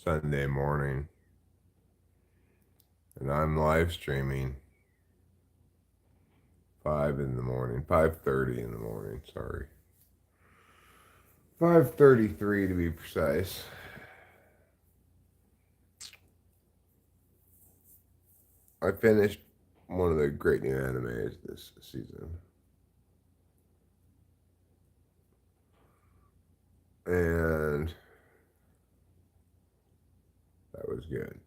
Sunday morning, and I'm live streaming 5:30 in the morning, sorry. 5:33 to be precise. I finished one of the great new animes this season. And that was good.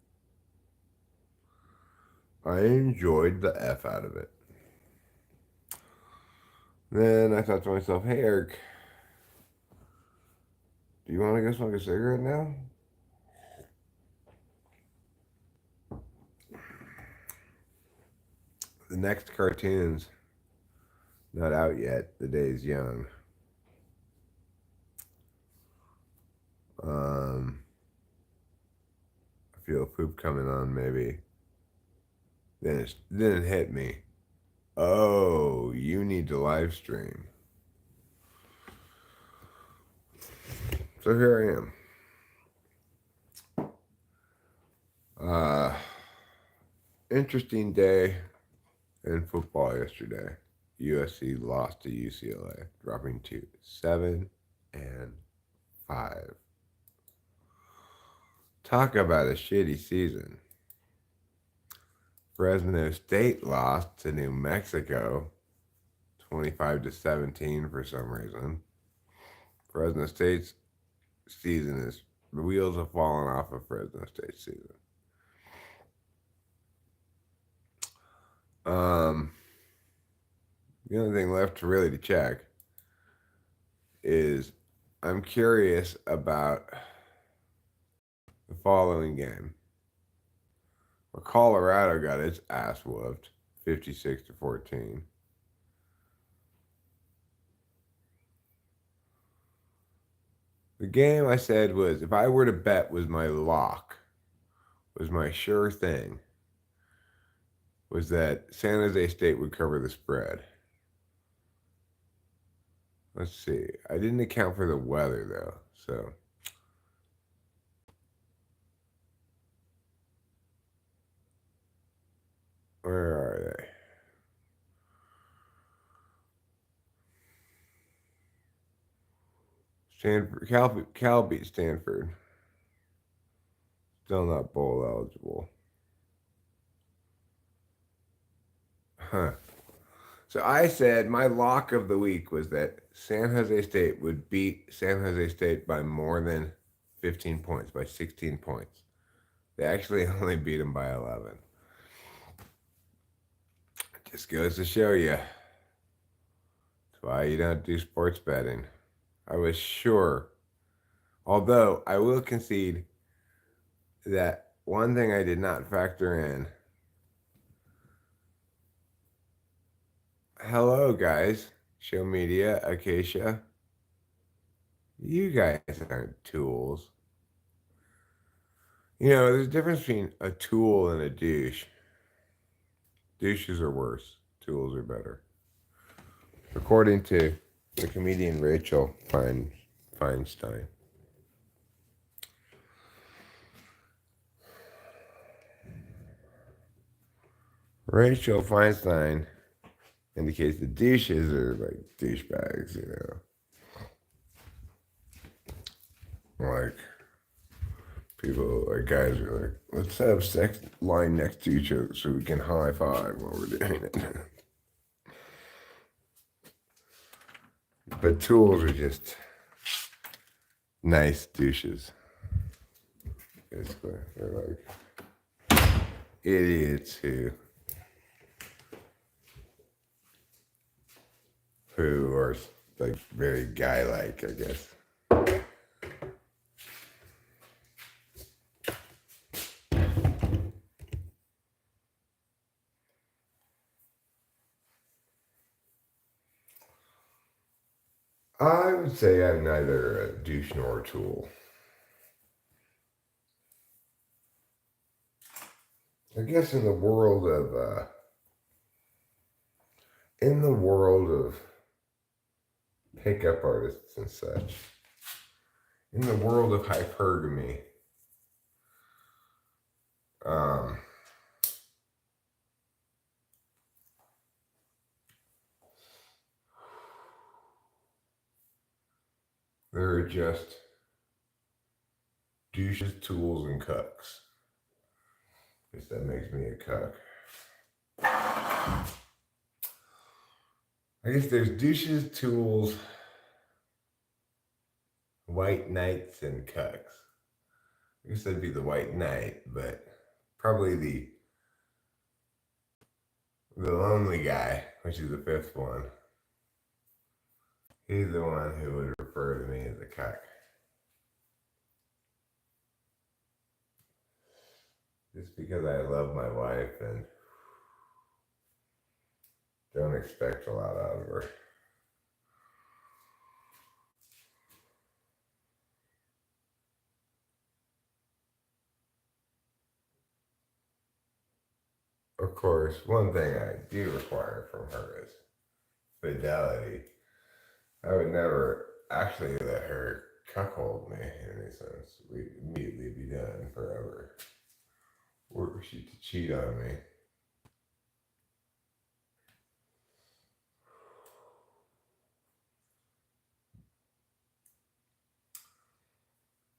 I enjoyed the F out of it. Then I thought to myself, hey, Eric, do you want to go smoke a cigarette now? The next cartoon's not out yet. The day's young. I feel poop coming on, maybe. Then it hit me. Oh, you need to live stream. So here I am. Interesting day in football yesterday. USC lost to UCLA, dropping to 7-5. Talk about a shitty season. Fresno State lost to New Mexico 25-17 for some reason. Fresno State's season is, the wheels have fallen off of Fresno State's season. The only thing left really to check is I'm curious about the following game. Where Colorado got its ass whooped 56-14. The game I said was, if I were to bet, was my lock, was my sure thing, was that San Jose State would cover the spread. Let's see. I didn't account for the weather, though, so. Where are they? Stanford, Cal beat Stanford. Still not bowl eligible. Huh. So I said my lock of the week was that San Jose State would beat San Jose State by more than 15 points, by 16 points. They actually only beat them by 11. It just goes to show you. That's why you don't do sports betting. I was sure. Although I will concede that one thing I did not factor in. Hello, guys. Show Media, Acacia. You guys aren't tools. You know, there's a difference between a tool and a douche. Douches are worse. Tools are better. According to the comedian Rachel Feinstein. Rachel Feinstein indicates the douches are like douchebags, you know. Like, people, like guys are like, let's have sex lying next to each other so we can high five while we're doing it. But tools are just nice douches. Basically, they're like idiots who are like very guy-like, I guess. I would say I'm neither a douche nor a tool. I guess in the world of pickup artists and such, in the world of hypergamy, They're just douches, tools, and cucks. Guess that makes me a cuck. I guess there's douches, tools, white knights, and cucks. I guess that'd be the white knight, but probably the lonely guy, which is the fifth one. He's the one who would refer to me as a cuck. Just because I love my wife and don't expect a lot out of her. Of course, one thing I do require from her is fidelity. I would never actually let her cuckold me in any sense. We'd immediately be done forever. Were she to cheat on me.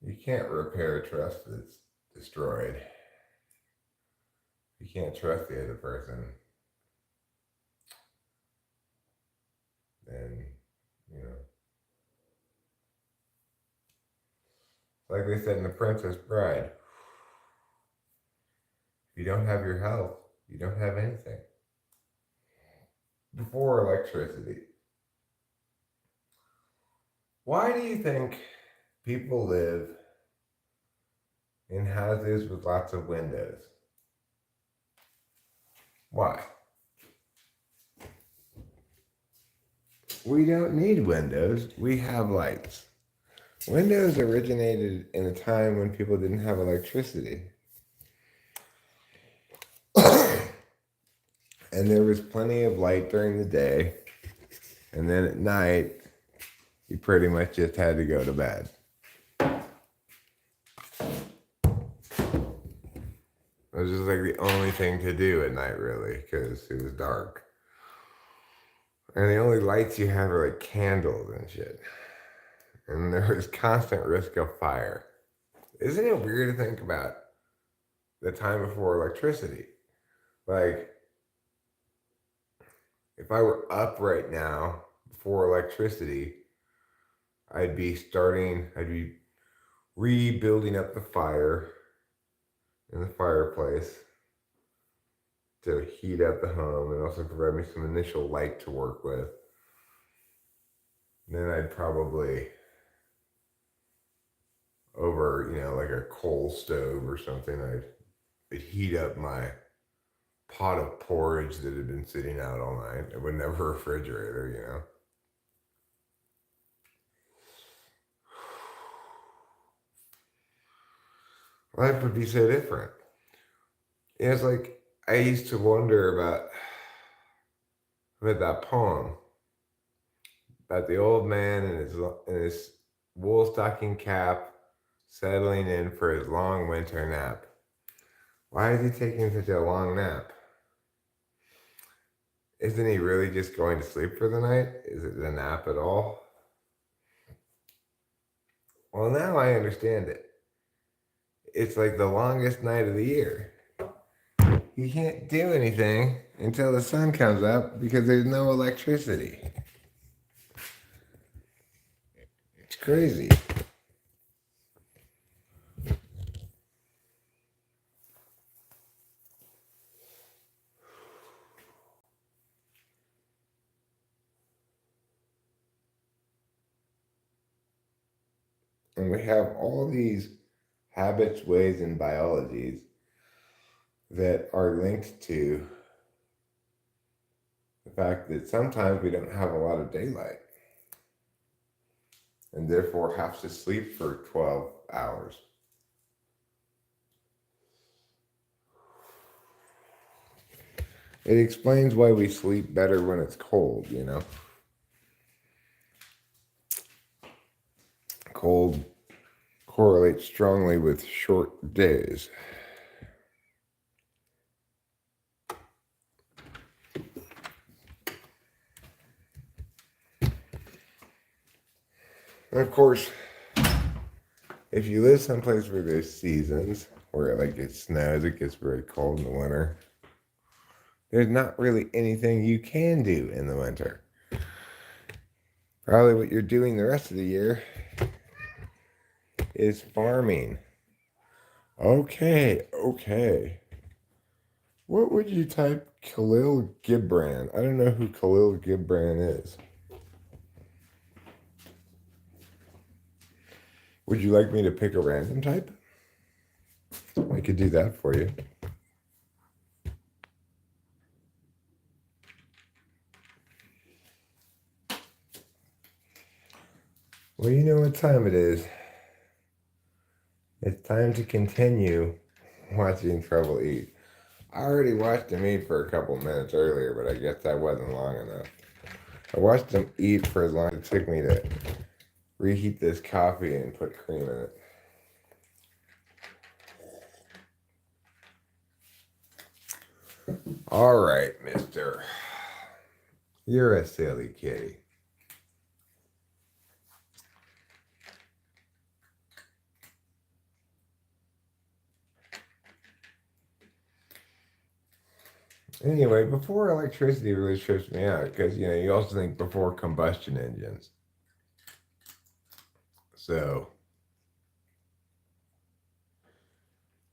You can't repair trust that's destroyed. You can't trust the other person. And, you know, like they said in The Princess Bride, if you don't have your health, you don't have anything. Before electricity. Why do you think people live in houses with lots of windows? Why? We don't need windows. We have lights. Windows originated in a time when people didn't have electricity. And there was plenty of light during the day. And then at night, you pretty much just had to go to bed. It was just like the only thing to do at night, really, because it was dark. And the only lights you had were like candles and shit. And there was constant risk of fire. Isn't it weird to think about the time before electricity? Like, if I were up right now before electricity, I'd be rebuilding up the fire in the fireplace to heat up the home and also provide me some initial light to work with. And then I'd probably, over, like a coal stove or something, I'd heat up my pot of porridge that had been sitting out all night. I wouldn't have a refrigerator, Life would be so different. It's like I used to wonder about that poem about the old man and his wool stocking cap settling in for his long winter nap. Why is he taking such a long nap? Isn't he really just going to sleep for the night? Is it a nap at all? Well, now I understand it. It's like the longest night of the year. You can't do anything until the sun comes up because there's no electricity. It's crazy. And we have all these habits, ways, and biologies that are linked to the fact that sometimes we don't have a lot of daylight and therefore have to sleep for 12 hours. It explains why we sleep better when it's cold, Cold correlates strongly with short days. And of course, if you live someplace where there's seasons, where like it snows, it gets very cold in the winter, there's not really anything you can do in the winter. Probably what you're doing the rest of the year is farming. Okay, okay. What would you type Khalil Gibran? I don't know who Khalil Gibran is. Would you like me to pick a random type? I could do that for you. Well, you know what time it is. It's time to continue watching Trouble Eat. I already watched him eat for a couple minutes earlier, but I guess that wasn't long enough. I watched him eat for as long as it took me to reheat this coffee and put cream in it. All right, mister. You're a silly kitty. Anyway, before electricity really trips me out, because, you also think before combustion engines. So,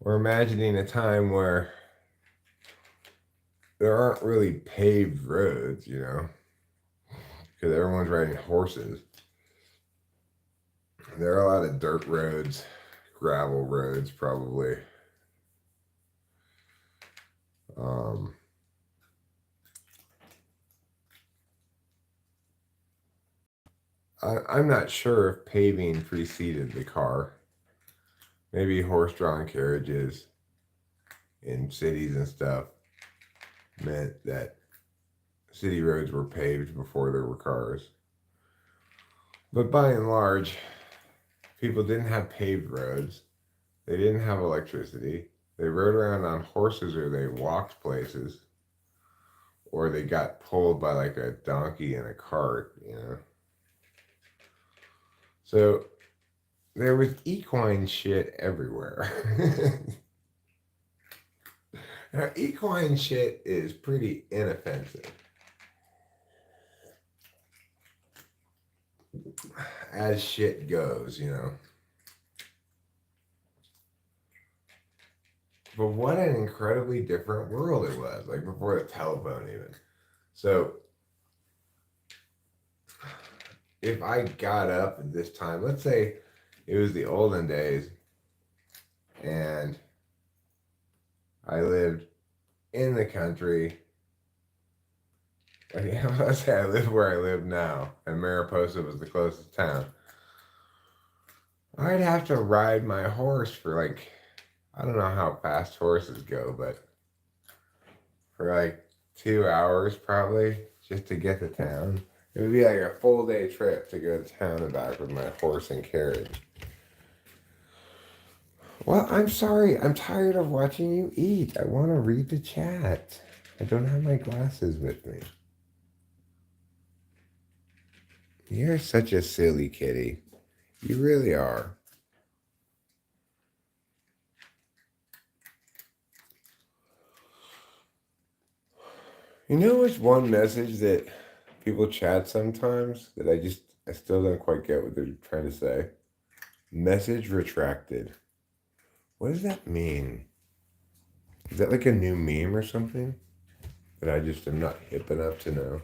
we're imagining a time where there aren't really paved roads, because everyone's riding horses. There are a lot of dirt roads, gravel roads, probably. I'm not sure if paving preceded the car. Maybe horse-drawn carriages in cities and stuff meant that city roads were paved before there were cars. But by and large, people didn't have paved roads. They didn't have electricity. They rode around on horses or they walked places. Or they got pulled by like a donkey in a cart. So there was equine shit everywhere. Now, equine shit is pretty inoffensive. As shit goes. But what an incredibly different world it was, like before the telephone even. So if I got up at this time, let's say it was the olden days and I lived in the country. Let's say I live where I live now, and Mariposa was the closest town. I'd have to ride my horse for I don't know how fast horses go, but for 2 hours probably just to get to town. It would be like a full day trip to go to town and back with my horse and carriage. Well, I'm sorry. I'm tired of watching you eat. I want to read the chat. I don't have my glasses with me. You're such a silly kitty. You really are. It's one message that people chat sometimes that I still don't quite get what they're trying to say. Message retracted. What does that mean? Is that like a new meme or something that I just am not hip enough to know?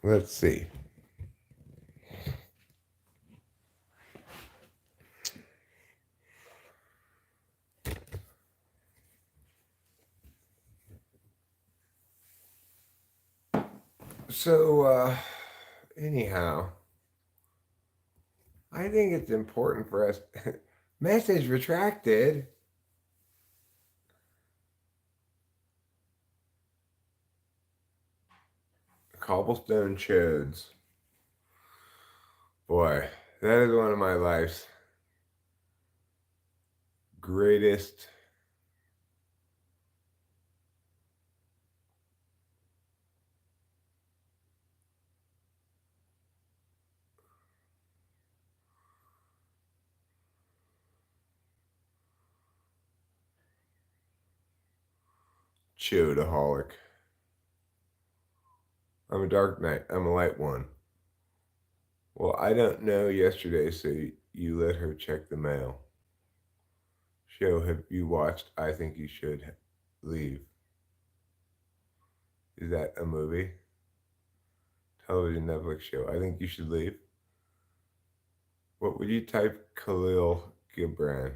Let's see. So, anyhow, I think it's important for us. Message retracted. Cobblestone chodes. Boy, that is one of my life's greatest Chodeaholic. I'm a dark knight. I'm a light one. Well, I don't know yesterday, so you let her check the mail. Show, have you watched I Think You Should Leave? Is that a movie? Television Netflix show. I Think You Should Leave. What would you type Khalil Gibran?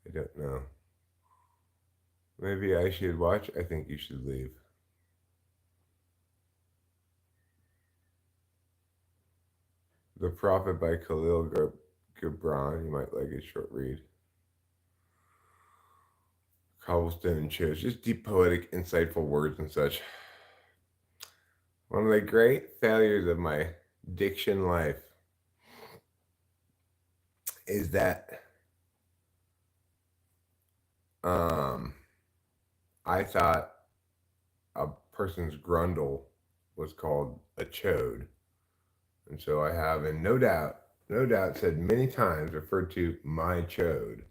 I don't know. Maybe I should watch I Think You Should Leave. The Prophet by Khalil Gibran. You might like a short read. Cobblestone shows. Just deep, poetic, insightful words and such. One of the great failures of my diction life is that I thought a person's grundle was called a chode. And so I have, and no doubt, said many times, referred to my chode,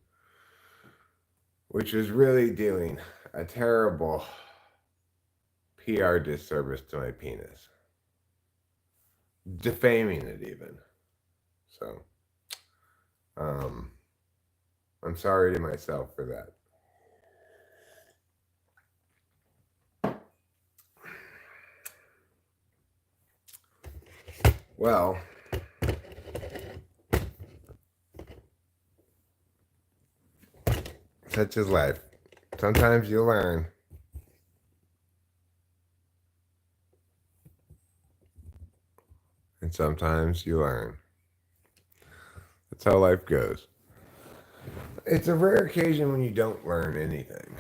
which was really doing a terrible PR disservice to my penis. Defaming it even. So, I'm sorry to myself for that. Well, such is life. Sometimes you learn. And sometimes you learn. That's how life goes. It's a rare occasion when you don't learn anything.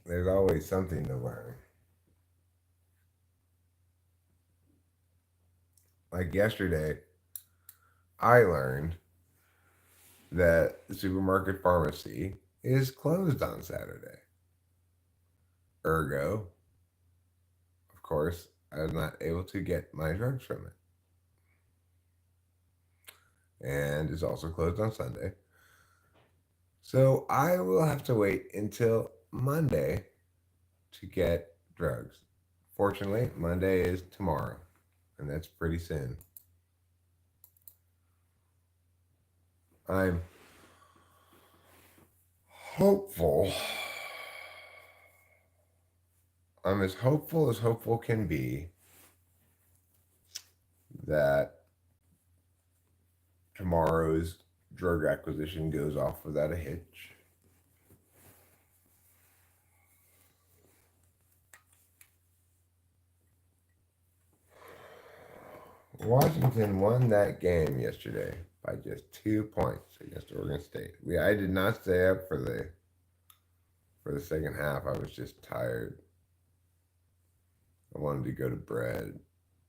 There's always something to learn. Like yesterday, I learned that the supermarket pharmacy is closed on Saturday. Ergo, of course, I was not able to get my drugs from it. And it's also closed on Sunday. So I will have to wait until Monday to get drugs. Fortunately, Monday is tomorrow, and that's pretty soon. I'm hopeful. I'm as hopeful can be that tomorrow's drug acquisition goes off without a hitch. Washington won that game yesterday by just 2 points against Oregon State. I did not stay up for the second half. I was just tired. I wanted to go to bed,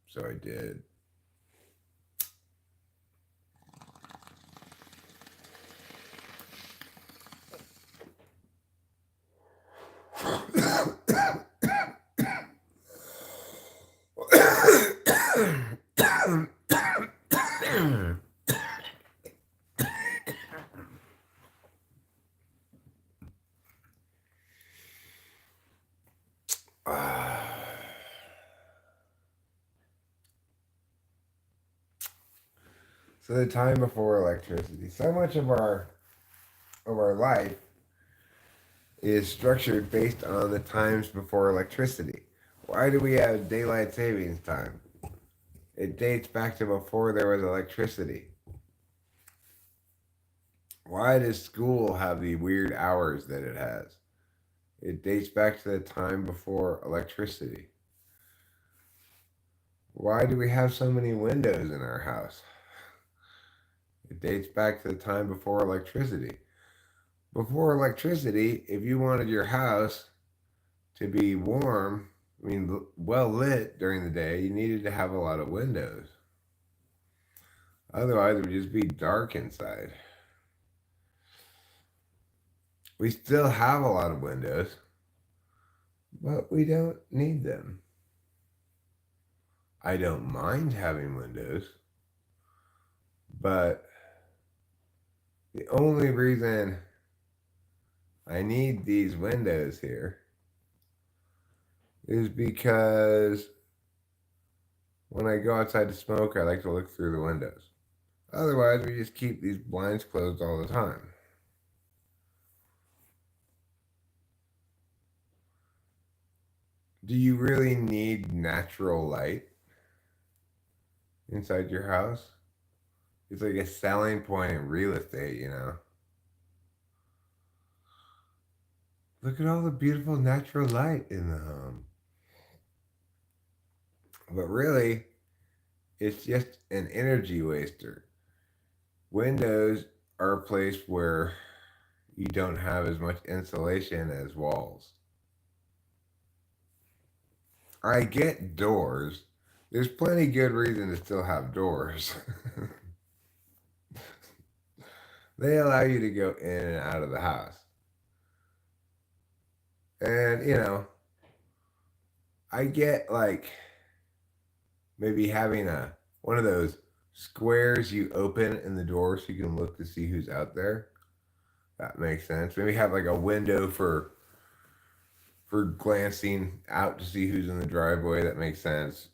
so I did. So the time before electricity. So much of our life is structured based on the times before electricity. Why do we have daylight savings time? It dates back to before there was electricity. Why does school have the weird hours that it has? It dates back to the time before electricity. Why do we have so many windows in our house? It dates back to the time before electricity. Before electricity, if you wanted your house to be warm, well lit during the day, you needed to have a lot of windows. Otherwise, it would just be dark inside. We still have a lot of windows, but we don't need them. I don't mind having windows, but the only reason I need these windows here is because when I go outside to smoke, I like to look through the windows. Otherwise, we just keep these blinds closed all the time. Do you really need natural light inside your house? It's like a selling point in real estate, you know. Look at all the beautiful natural light in the home. But really, it's just an energy waster. Windows are a place where you don't have as much insulation as walls. I get doors. There's plenty good reason to still have doors. They allow you to go in and out of the house. And, I get like maybe having a one of those squares you open in the door so you can look to see who's out there. That makes sense. Maybe have like a window for glancing out to see who's in the driveway. That makes sense.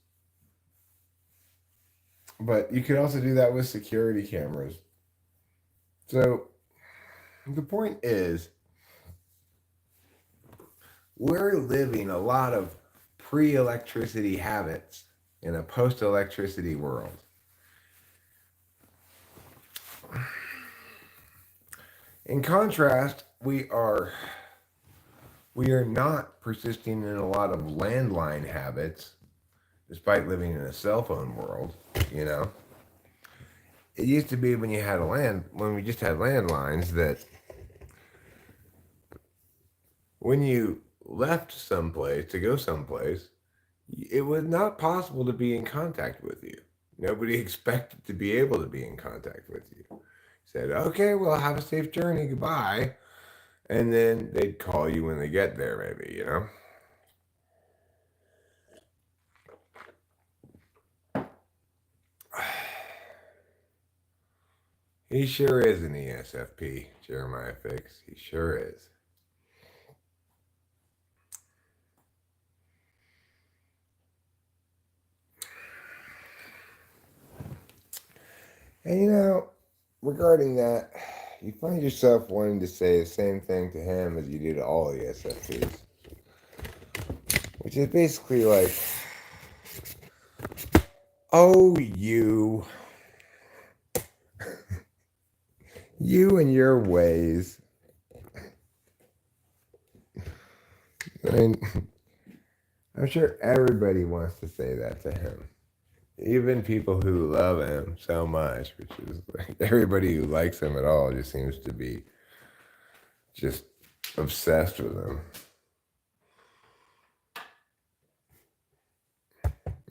But you could also do that with security cameras. So the point is, we're living a lot of pre electricity habits in a post electricity world. In contrast, we are not persisting in a lot of landline habits, despite living in a cell phone world, you know. It used to be when we just had landlines, that when you left someplace to go someplace, it was not possible to be in contact with you. Nobody expected to be able to be in contact with you. Said, okay, well, have a safe journey, goodbye. And then they'd call you when they get there, maybe, you know? He sure is an ESFP, Jeremiah Fix. He sure is. And regarding that, you find yourself wanting to say the same thing to him as you do to all ESFPs. Which is basically like, oh, you and your ways. I mean, I'm sure everybody wants to say that to him. Even people who love him so much, which is like everybody who likes him at all just seems to be just obsessed with him.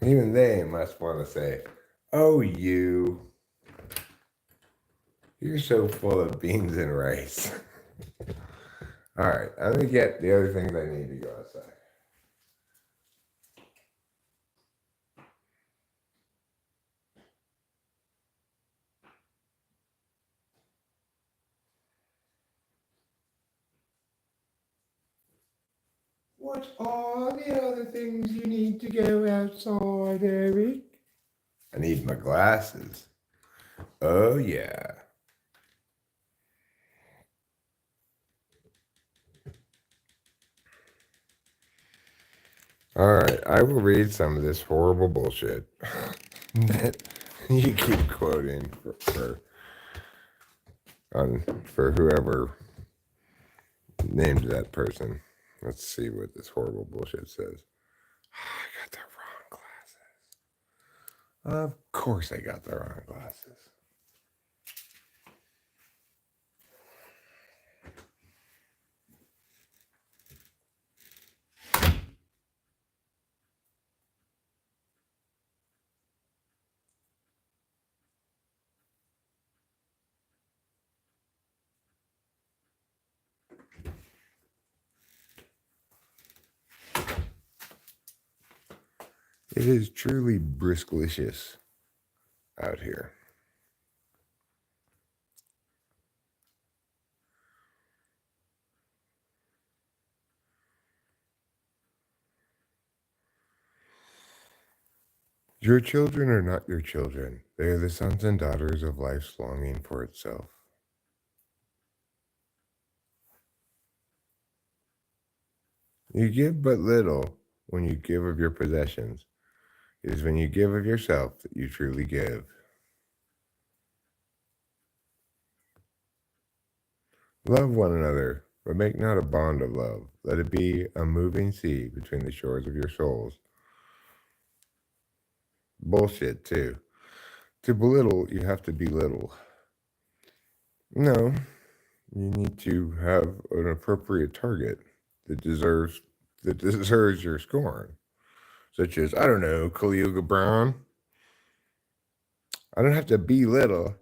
Even they must want to say, oh, you're so full of beans and rice. All right, I'm going to get the other things I need to go outside. What are the other things you need to go outside, Eric? I need my glasses. Oh, yeah. All right, I will read some of this horrible bullshit that you keep quoting for whoever named that person. Let's see what this horrible bullshit says. I got the wrong glasses. Of course I got the wrong glasses. It is truly brisklicious out here. Your children are not your children. They are the sons and daughters of life's longing for itself. You give but little when you give of your possessions. It is when you give of yourself that you truly give. Love one another, but make not a bond of love. Let it be a moving sea between the shores of your souls. Bullshit, too. To belittle, you have to belittle. No, you need to have an appropriate target that deserves your scorn. Such as, I don't know, Khalil Brown. I don't have to belittle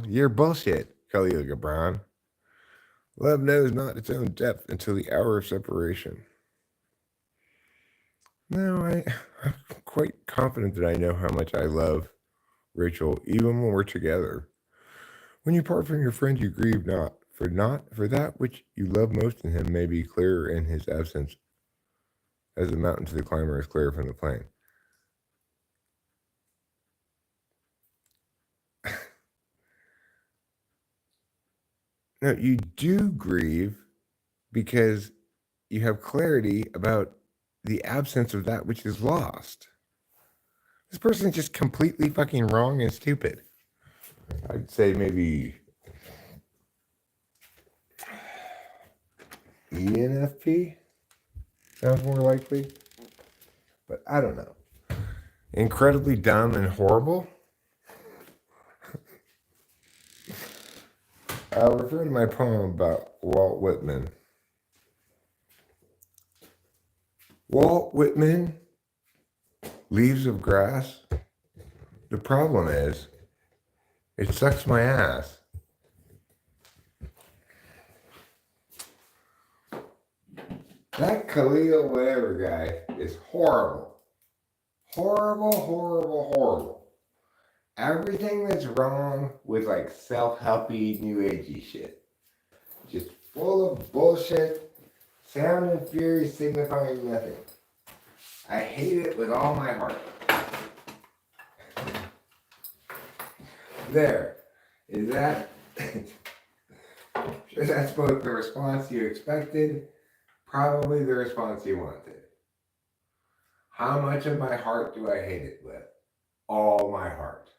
your bullshit, Khalil Gibran. Love knows not its own depth until the hour of separation. No, I'm quite confident that I know how much I love Rachel, even when we're together. When you part from your friend, you grieve not, for that which you love most in him may be clearer in his absence, as the mountain to the climber is clear from the plain. No, you do grieve because you have clarity about the absence of that which is lost. This person is just completely fucking wrong and stupid. I'd say maybe ENFP sounds more likely, but I don't know. Incredibly dumb and horrible. I'll refer to my poem about Walt Whitman. Walt Whitman, Leaves of Grass. The problem is, it sucks my ass. That Khalil whatever guy is horrible. Horrible. Everything that's wrong with like self-helpy, new agey shit. Just full of bullshit, sound and fury signifying nothing. I hate it with all my heart. There. Is that that's both the response you expected, probably the response you wanted. How much of my heart do I hate it with? All my heart.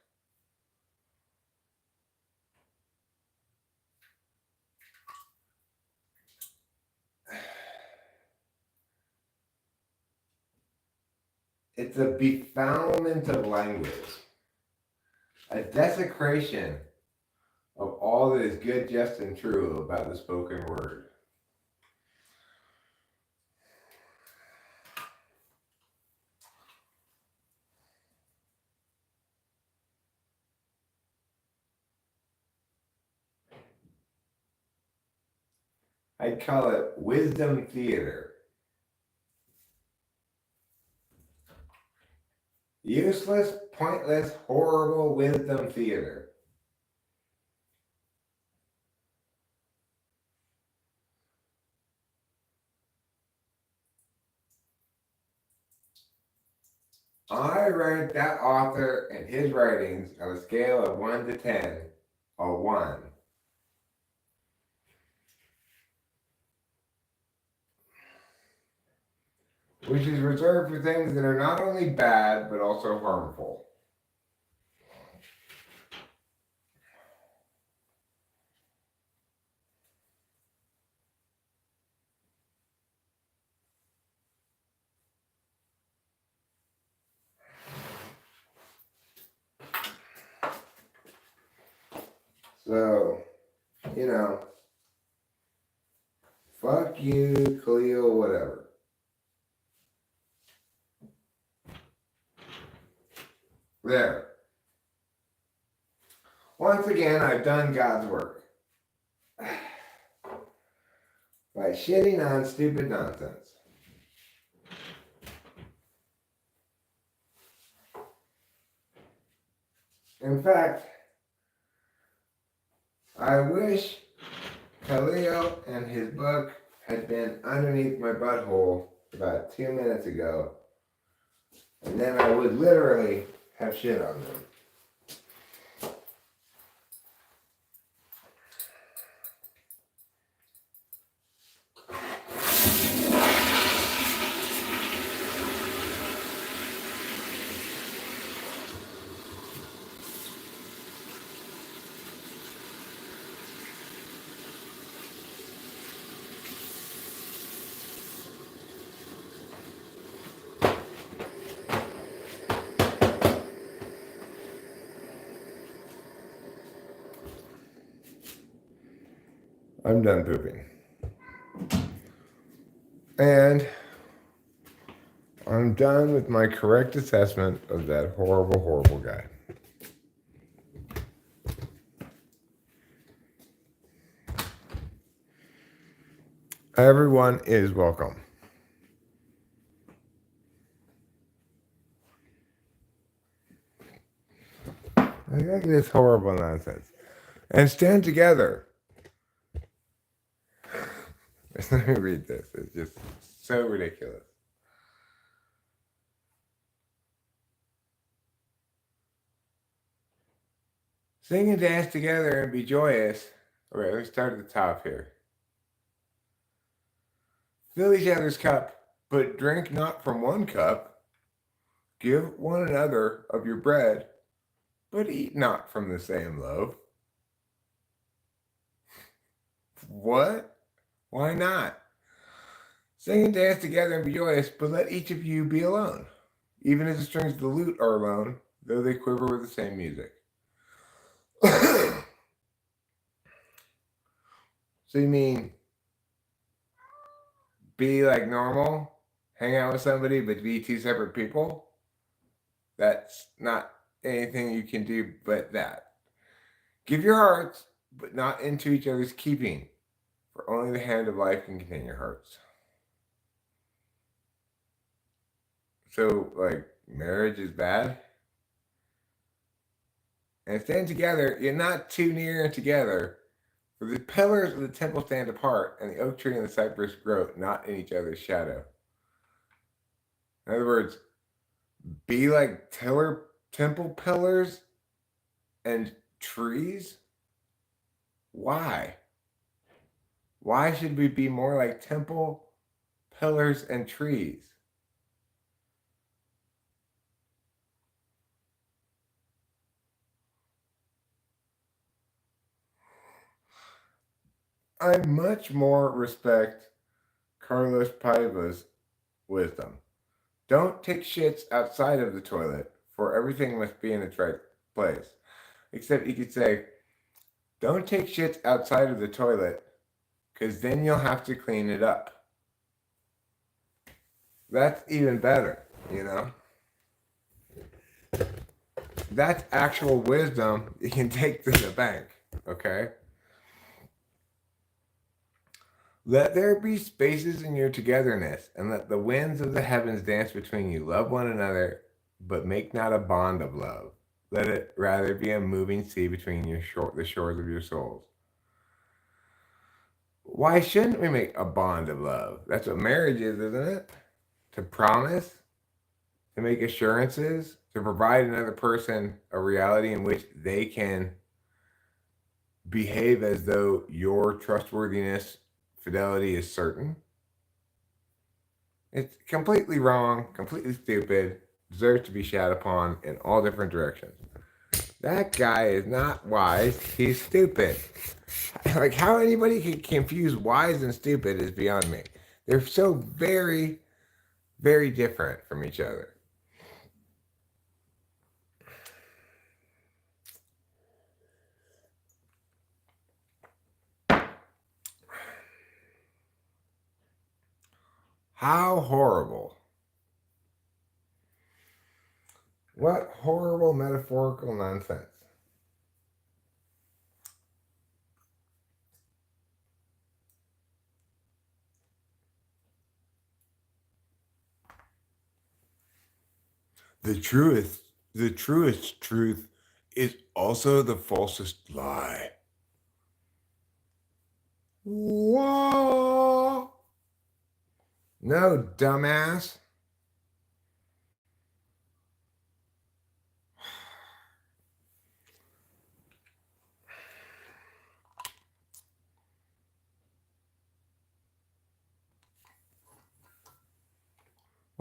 It's a befoulment of language, a desecration of all that is good, just, and true about the spoken word. I call it wisdom theater. Useless, pointless, horrible wisdom theater. I rank that author and his writings on a scale of 1 to 10, a 1. Which is reserved for things that are not only bad, but also harmful. So, fuck you, Khalil, whatever. There. Once again, I've done God's work. By shitting on stupid nonsense. In fact, I wish Khalil and his book had been underneath my butthole about 2 minutes ago. And And then I would literally have shit on them. I'm done pooping. And I'm done with my correct assessment of that horrible, horrible guy. Everyone is welcome. I think this horrible nonsense. And stand together. Let me read this. It's just so ridiculous. Sing and dance together and be joyous. All right, let's start at the top here. Fill each other's cup, but drink not from one cup. Give one another of your bread, but eat not from the same loaf. What? Why not? Sing and dance together and be joyous, but let each of you be alone, even as the strings of the lute are alone, though they quiver with the same music. So you mean be like normal, hang out with somebody, but be two separate people? That's not anything you can do but that. Give your hearts, but not into each other's keeping, for only the hand of life can contain your hearts. So, like, marriage is bad? And stand together, you're not too near together, for the pillars of the temple stand apart, and the oak tree and the cypress grow not in each other's shadow. In other words, be like temple pillars and trees? Why? Why should we be more like temple pillars and trees? I much more respect Carlos Paiva's wisdom. Don't take shits outside of the toilet, for everything must be in its right place. Except you could say, don't take shits outside of the toilet, because then you'll have to clean it up. That's even better, you know? That's actual wisdom you can take to the bank, okay? Let there be spaces in your togetherness, and let the winds of the heavens dance between you. Love one another, but make not a bond of love. Let it rather be a moving sea between the shores of your souls. Why shouldn't we make a bond of love? That's what marriage is, isn't it? To promise, to make assurances, to provide another person a reality in which they can behave as though your trustworthiness, fidelity is certain. It's completely wrong, completely stupid, deserves to be shat upon in all different directions. That guy is not wise, he's stupid. Like, how anybody can confuse wise and stupid is beyond me. They're so very, very different from each other. How horrible. What horrible metaphorical nonsense. The truest truth is also the falsest lie. Whoa! No, dumbass.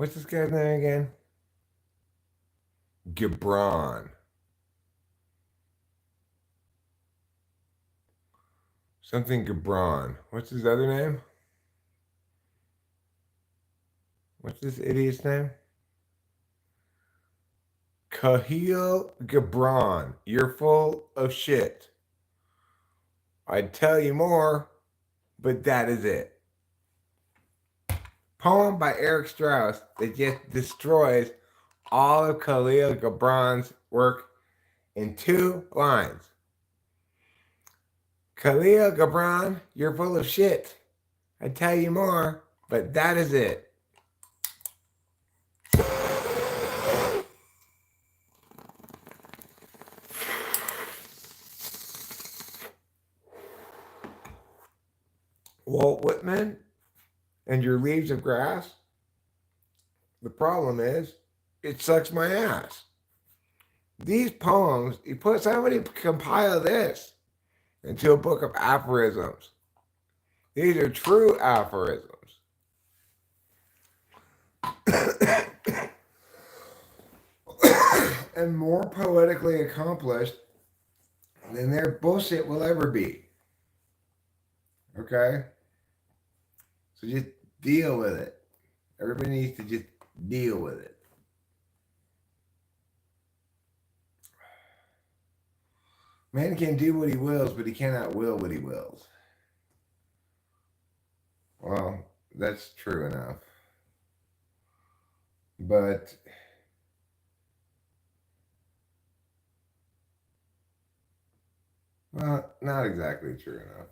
What's this guy's name again? Gibran. Something Gibran. What's his other name? What's this idiot's name? Khalil Gibran. You're full of shit. I'd tell you more, but that is it. Poem by Eric Strauss that just destroys all of Khalil Gibran's work in 2 lines. Khalil Gibran, you're full of shit. I'd tell you more, but that is it. Walt Whitman and your leaves of grass. The problem is, it sucks my ass. These poems, somebody compile this into a book of aphorisms. These are true aphorisms. And more poetically accomplished than their bullshit will ever be. Okay? So just deal with it. Everybody needs to just deal with it. Man can do what he wills, but he cannot will what he wills. Well, that's true enough. But well, not exactly true enough.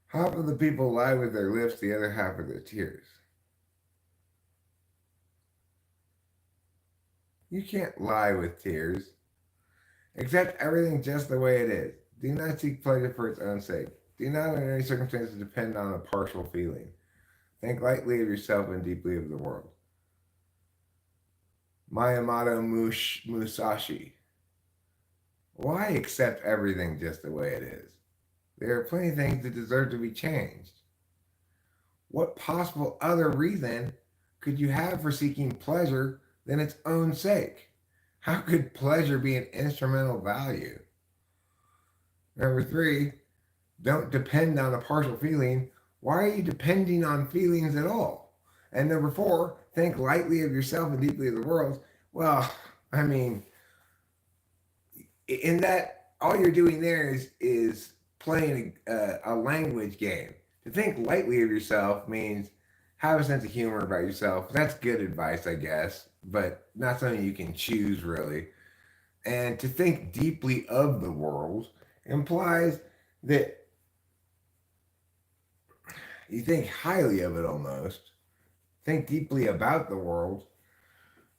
Half of the people lie with their lips, the other half with their tears. You can't lie with tears. Accept everything just the way it is. Do not seek pleasure for its own sake. Do not in any circumstances depend on a partial feeling. Think lightly of yourself and deeply of the world. Miyamoto Musashi. Why accept everything just the way it is? There are plenty of things that deserve to be changed. What possible other reason could you have for seeking pleasure than its own sake? How could pleasure be an instrumental value? Number 3, don't depend on a partial feeling. Why are you depending on feelings at all? And number 4, think lightly of yourself and deeply of the world. Well, I mean, in that, all you're doing there is playing a language game. To think lightly of yourself means have a sense of humor about yourself. That's good advice, I guess, but not something you can choose, really. And to think deeply of the world implies that you think highly of it almost. Think deeply about the world.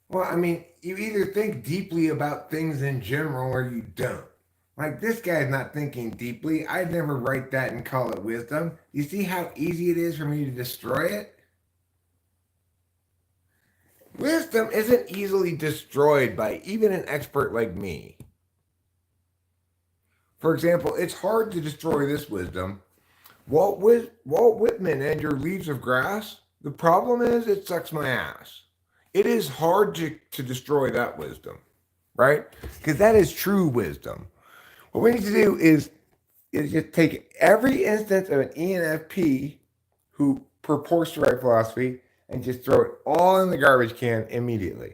Well, I mean, you either think deeply about things in general or you don't. Like, this guy's not thinking deeply. I'd never write that and call it wisdom. You see how easy it is for me to destroy it? Wisdom isn't easily destroyed by even an expert like me. For example, it's hard to destroy this wisdom. Walt Whitman and your leaves of grass, the problem is it sucks my ass. It is hard to destroy that wisdom, right? Because that is true wisdom. What we need to do is just take every instance of an ENFP who purports to write philosophy and just throw it all in the garbage can immediately.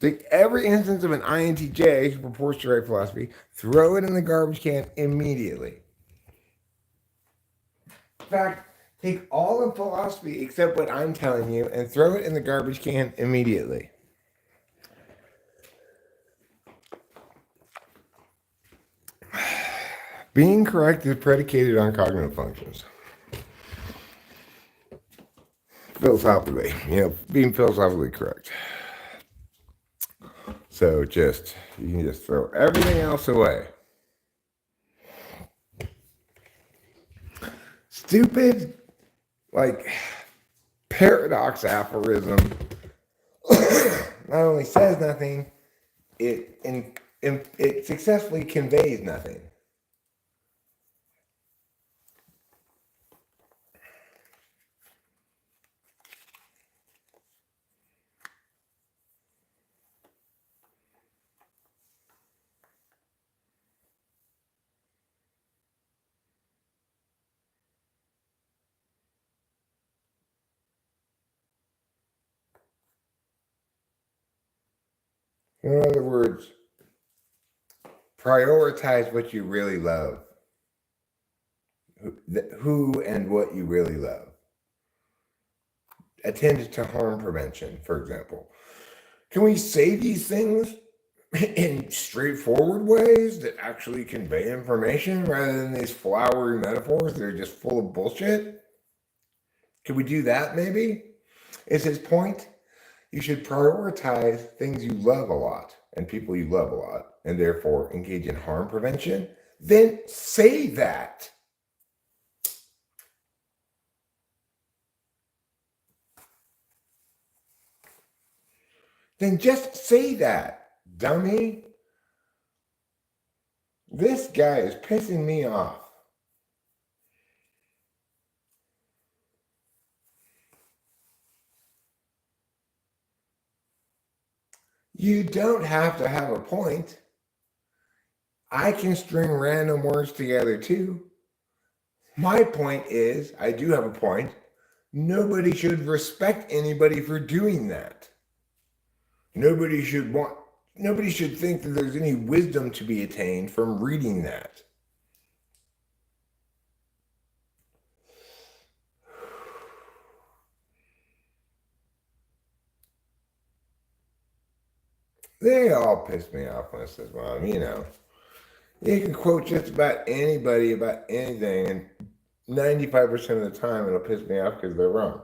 Take every instance of an INTJ who purports to write philosophy, throw it in the garbage can immediately. In fact, take all of philosophy except what I'm telling you and throw it in the garbage can immediately. Being correct is predicated on cognitive functions. Philosophically, being philosophically correct. So you can just throw everything else away. Stupid, paradox aphorism not only says nothing, it it successfully conveys nothing. In other words, prioritize what you really love. Who and what you really love. Attend to harm prevention, for example. Can we say these things in straightforward ways that actually convey information rather than these flowery metaphors that are just full of bullshit? Could we do that maybe? Is his point? You should prioritize things you love a lot and people you love a lot, and therefore engage in harm prevention. Then say that. Then just say that, dummy. This guy is pissing me off. You don't have to have a point. I can string random words together too. My point is, I do have a point. Nobody should respect anybody for doing that. Nobody should think that there's any wisdom to be attained from reading that. They all piss me off when it says, well, you know, you can quote just about anybody about anything, and 95% of the time it'll piss me off because they're wrong.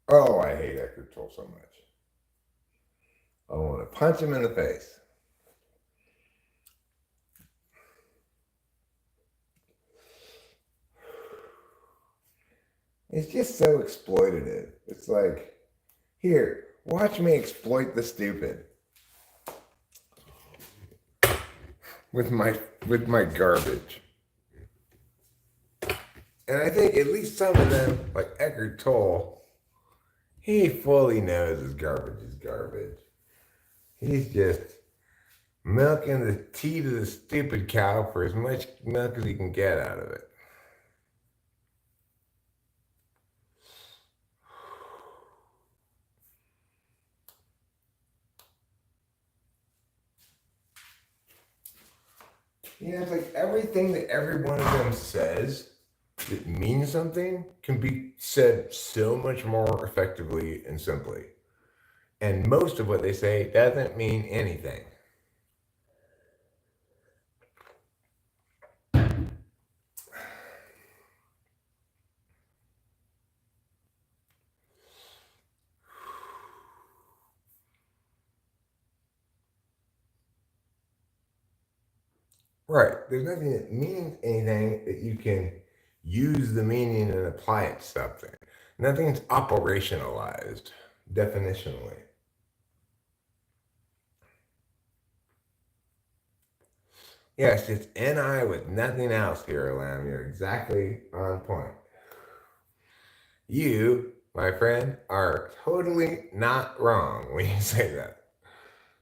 Oh, I hate Eckhart Tolle so much. I want to punch him in the face. It's just so exploitative. It's like, here, watch me exploit the stupid with my garbage. And I think at least some of them, like Eckhart Tolle, he fully knows his garbage is garbage. He's just milking the teat of the stupid cow for as much milk as he can get out of it. You know, it's like everything that every one of them says that means something can be said so much more effectively and simply. And most of what they say doesn't mean anything. Right. There's nothing that means anything that you can use the meaning and apply it to something. Nothing's operationalized definitionally. Yes, it's NI with nothing else here, Lamb. You're exactly on point. You, my friend, are totally not wrong when you say that.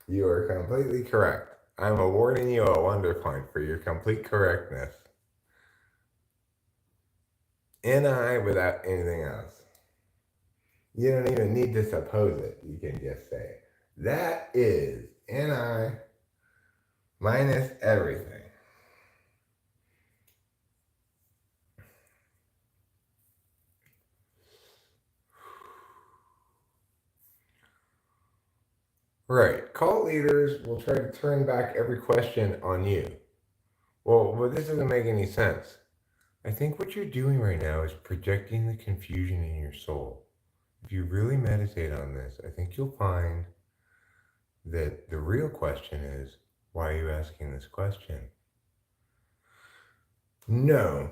You are completely correct. I'm awarding you a wonder point for your complete correctness. NI without anything else. You don't even need to suppose it. You can just say, that is NI minus everything. Right. Cult leaders will try to turn back every question on you. Well, this doesn't make any sense. I think what you're doing right now is projecting the confusion in your soul. If you really meditate on this, I think you'll find that the real question is, why are you asking this question? No,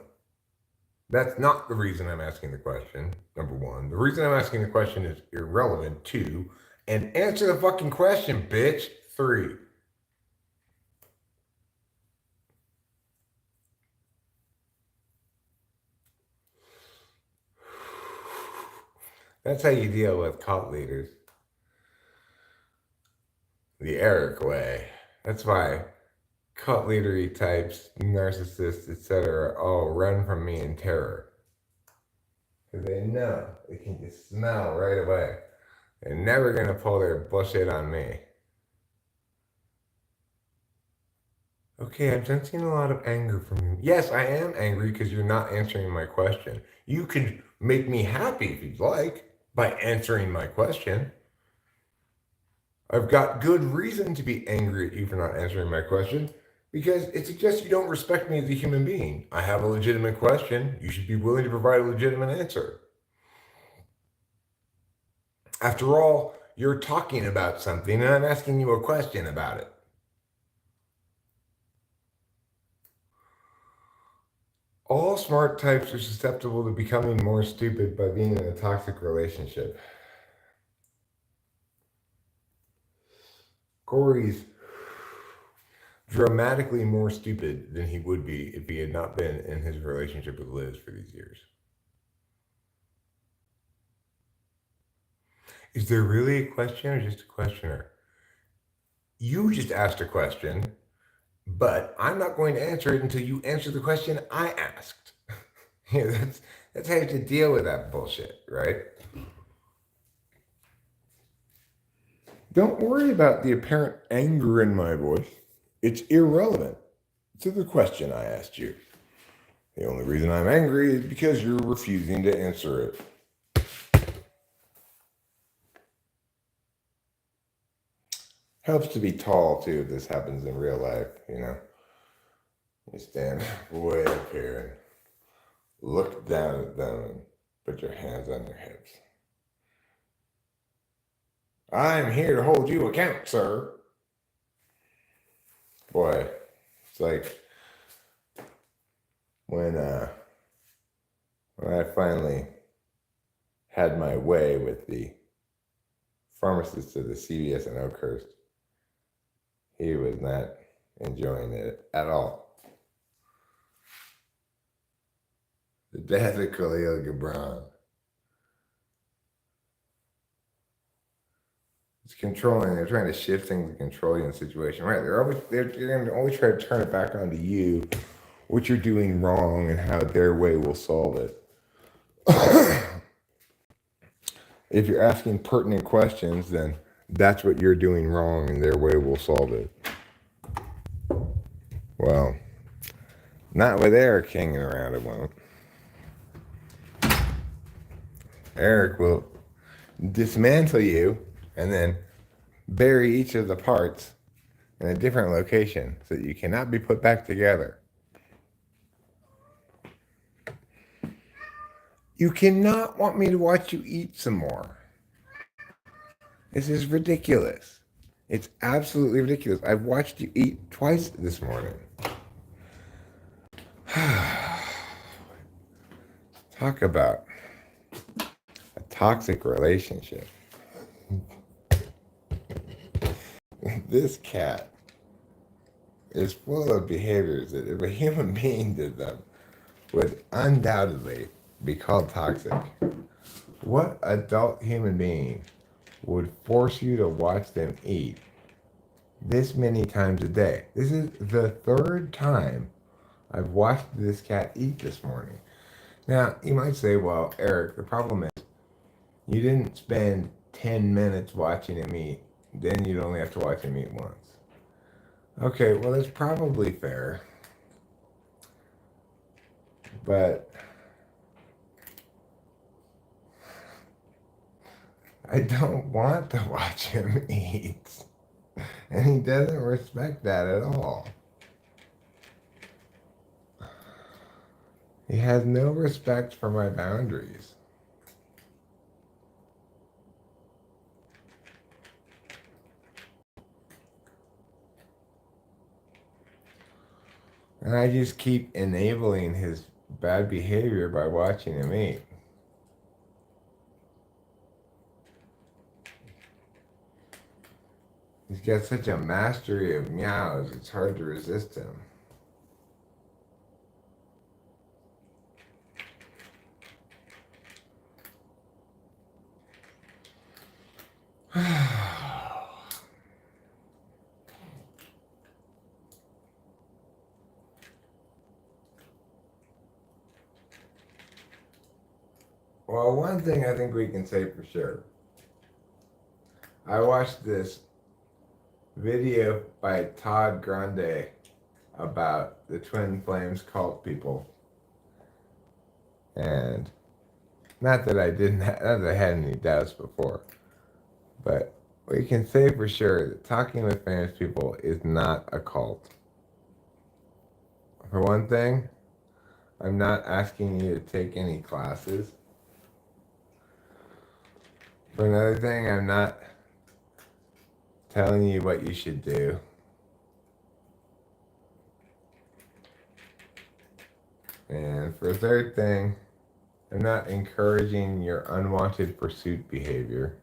That's not the reason I'm asking the question, number one. The reason I'm asking the question is irrelevant, two. And answer the fucking question, bitch, three. That's how you deal with cult leaders. The Eric way. That's why cult leadery types, narcissists, etc., all run from me in terror. Because they know, they can just smell right away. They're never gonna pull their bullshit on me. Okay, I'm sensing a lot of anger from you. Yes, I am angry because you're not answering my question. You could make me happy if you'd like by answering my question. I've got good reason to be angry at you for not answering my question because it suggests you don't respect me as a human being. I have a legitimate question. You should be willing to provide a legitimate answer. After all, you're talking about something and I'm asking you a question about it. All smart types are susceptible to becoming more stupid by being in a toxic relationship. Corey's dramatically more stupid than he would be if he had not been in his relationship with Liz for these years. Is there really a question or just a questioner? You just asked a question, but I'm not going to answer it until you answer the question I asked. That's how you have to deal with that bullshit, right? Don't worry about the apparent anger in my voice. It's irrelevant to the question I asked you. The only reason I'm angry is because you're refusing to answer it. Helps to be tall too if this happens in real life, you know. You stand way up here and look down at them and put your hands on your hips. I'm here to hold you account, sir. Boy, it's like when I finally had my way with the pharmacist of the CVS in Oakhurst, he was not enjoying it at all. The death of Khalil Gibran. It's controlling. They're trying to shift things and control you in the situation. Right? They're going to always try to turn it back onto you, what you're doing wrong, and how their way will solve it. If you're asking pertinent questions, then that's what you're doing wrong, and their way will solve it. Well, not with Eric hanging around, it won't. Eric will dismantle you and then bury each of the parts in a different location so that you cannot be put back together. You cannot want me to watch you eat some more. This is ridiculous. It's absolutely ridiculous. I've watched you eat twice this morning. Talk about a toxic relationship. This cat is full of behaviors that if a human being did them would undoubtedly be called toxic. What adult human being would force you to watch them eat this many times a day? This is the third time I've watched this cat eat this morning. Now, you might say, well, Eric, the problem is you didn't spend 10 minutes watching him eat. Then you'd only have to watch him eat once. Okay, well, that's probably fair. But I don't want to watch him eat. And he doesn't respect that at all. He has no respect for my boundaries. And I just keep enabling his bad behavior by watching him eat. He's got such a mastery of meows, it's hard to resist him. Well, one thing I think we can say for sure. I watched this video by Todd Grande about the Twin Flames cult people. And not that not that I had any doubts before, but we can say for sure that talking with famous people is not a cult. For one thing, I'm not asking you to take any classes. For another thing, I'm not telling you what you should do. And for a third thing, I'm not encouraging your unwanted pursuit behavior,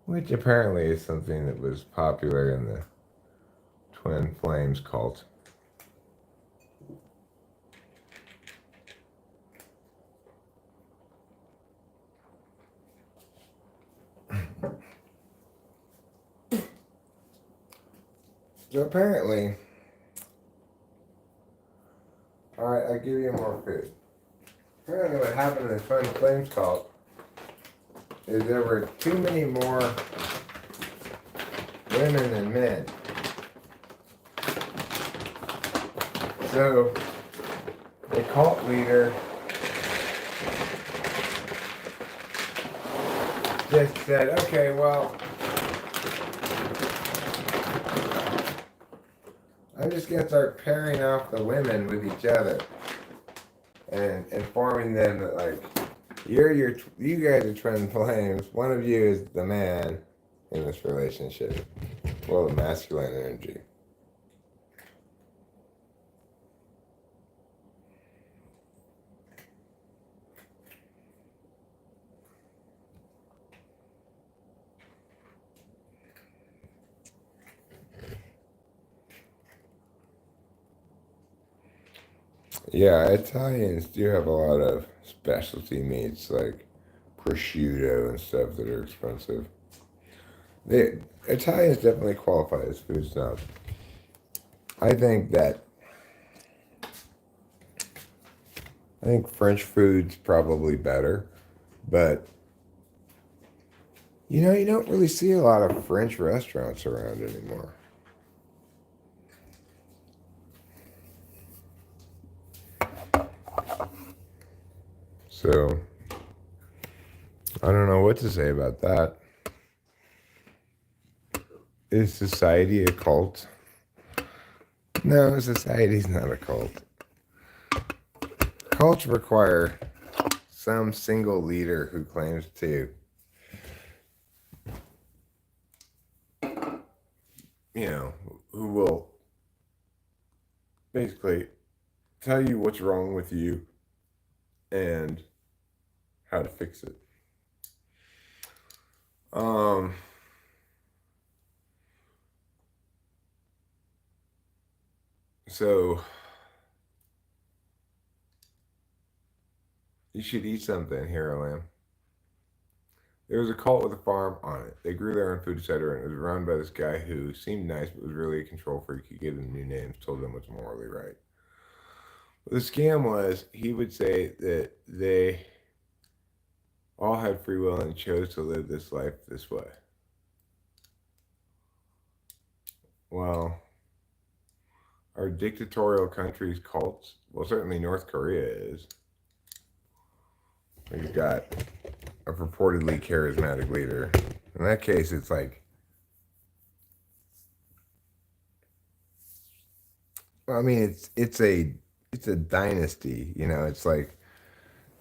which apparently is something that was popular in the Twin Flames cult. So apparently, alright, I'll give you more food. Apparently what happened in the Twin Flames cult is there were too many more women than men. So the cult leader just said, okay, well, I'm just going to start pairing off the women with each other and informing them that, like, you guys are twin flames. One of you is the man in this relationship. Well, the masculine energy. Yeah, Italians do have a lot of specialty meats like prosciutto and stuff that are expensive. Italians definitely qualify as food snobs. I think French food's probably better, but you don't really see a lot of French restaurants around anymore. So, I don't know what to say about that. Is society a cult? No, society's not a cult. Cults require some single leader who claims to, who will basically tell you what's wrong with you and how to fix it. So you should eat something, Hero Lamb. There was a cult with a farm on it. They grew their own food, etc., and it was run by this guy who seemed nice but was really a control freak. He gave them new names, told them what's morally right. But the scam was he would say that they all had free will and chose to live this life this way. Well, are dictatorial countries cults? Well, certainly North Korea is. You've got a purportedly charismatic leader. In that case, it's like, well, I mean, it's a dynasty. It's like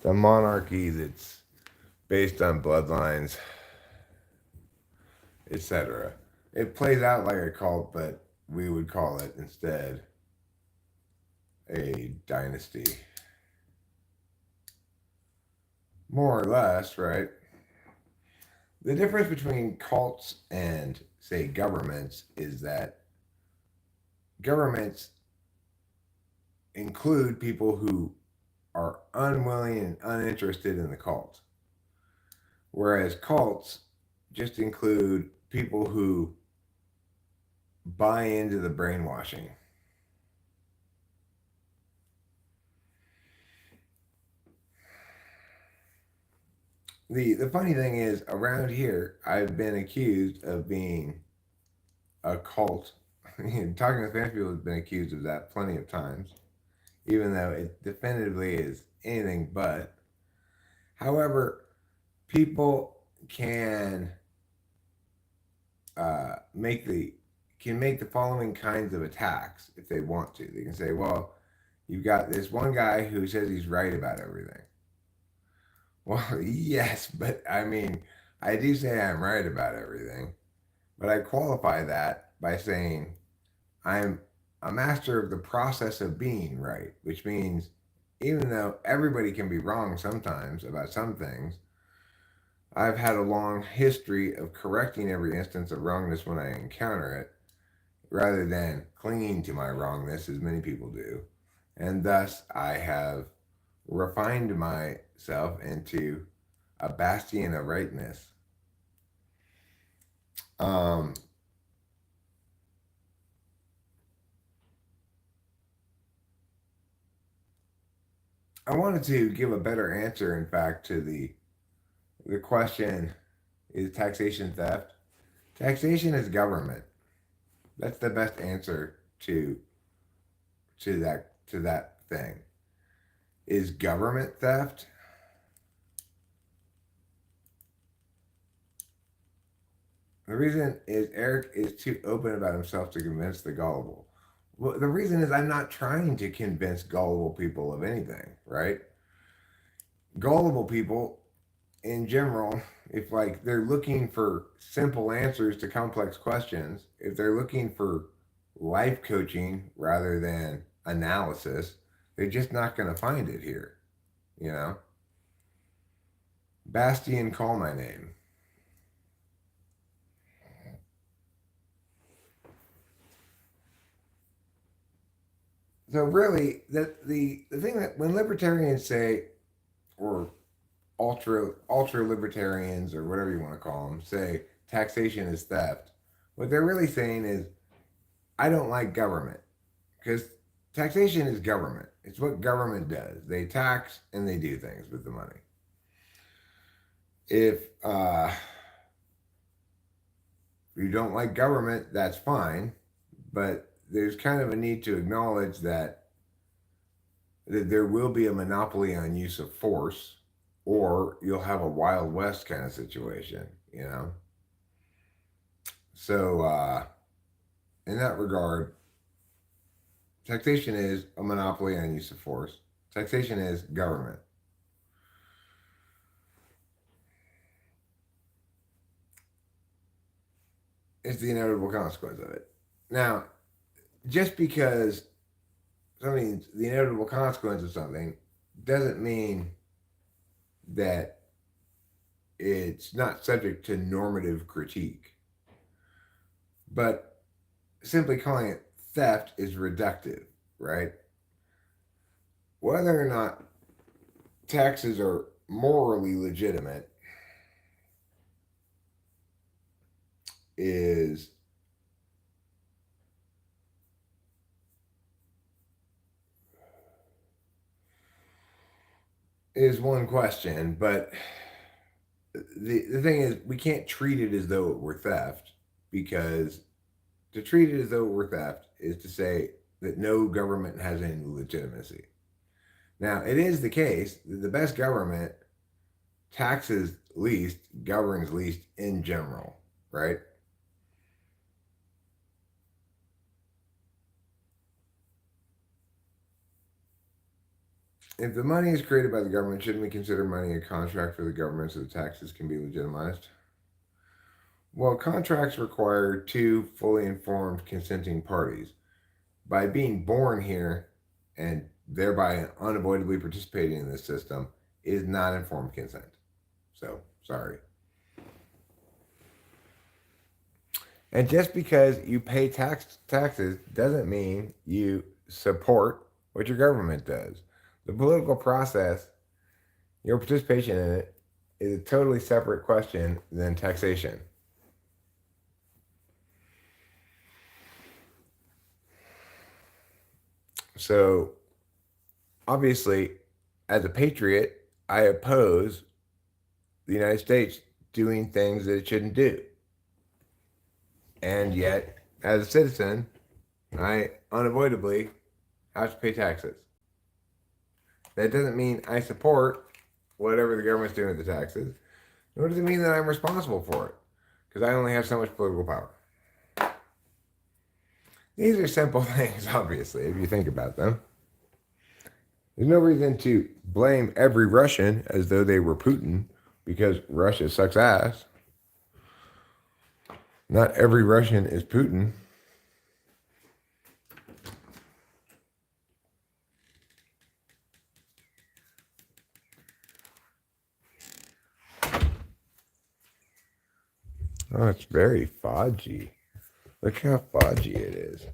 the monarchy that's based on bloodlines, etc. It plays out like a cult, but we would call it instead a dynasty. more or less, right? The difference between cults and, say, governments is that governments include people who are unwilling and uninterested in the cult, whereas cults just include people who buy into the brainwashing. The funny thing is, around here, I've been accused of being a cult. Talking to famous people has been accused of that plenty of times, even though it definitively is anything but. However, people can make the following kinds of attacks if they want to. They can say, "Well, you've got this one guy who says he's right about everything." Well, yes, but I mean, I do say I'm right about everything, but I qualify that by saying I'm a master of the process of being right, which means even though everybody can be wrong sometimes about some things, I've had a long history of correcting every instance of wrongness when I encounter it, rather than clinging to my wrongness as many people do. And thus, I have refined myself into a bastion of rightness. Um, I wanted to give a better answer, in fact, to the question: is taxation theft? Taxation is government. That's the best answer to that thing. Is government theft? The reason is Eric is too open about himself to convince the gullible. Well, the reason is I'm not trying to convince gullible people of anything, right? Gullible people in general, if like they're looking for simple answers to complex questions, if they're looking for life coaching rather than analysis, they're just not going to find it here, you know? Bastian, call my name. So really, the thing that when libertarians say, or ultra libertarians or whatever you want to call them, say taxation is theft, what they're really saying is I don't like government because taxation is government. It's what government does. They tax and they do things with the money. If you don't like government, that's fine, but there's kind of a need to acknowledge that there will be a monopoly on use of force, or you'll have a Wild West kind of situation, you know? So, in that regard, taxation is a monopoly on use of force. Taxation is government. It's the inevitable consequence of it. Now, just because something's the inevitable consequence of something doesn't mean that it's not subject to normative critique. But simply calling it theft is reductive, right? Whether or not taxes are morally legitimate is is one question, but the thing is we can't treat it as though it were theft, because to treat it as though it were theft is to say that no government has any legitimacy. Now, it is the case that the best government taxes least, governs least in general, right? If the money is created by the government, shouldn't we consider money a contract for the government so the taxes can be legitimized? Well, contracts require two fully informed consenting parties. By being born here and thereby unavoidably participating in this system, is not informed consent. So, sorry. And just because you pay taxes doesn't mean you support what your government does. The political process, your participation in it, is a totally separate question than taxation. So, obviously, as a patriot, I oppose the United States doing things that it shouldn't do. And yet, as a citizen, I unavoidably have to pay taxes. That doesn't mean I support whatever the government's doing with the taxes, nor does it mean that I'm responsible for it, because I only have so much political power. These are simple things, obviously, if you think about them. There's no reason to blame every Russian as though they were Putin, because Russia sucks ass. Not every Russian is Putin. Oh, it's very fudgy. Look how fudgy it is.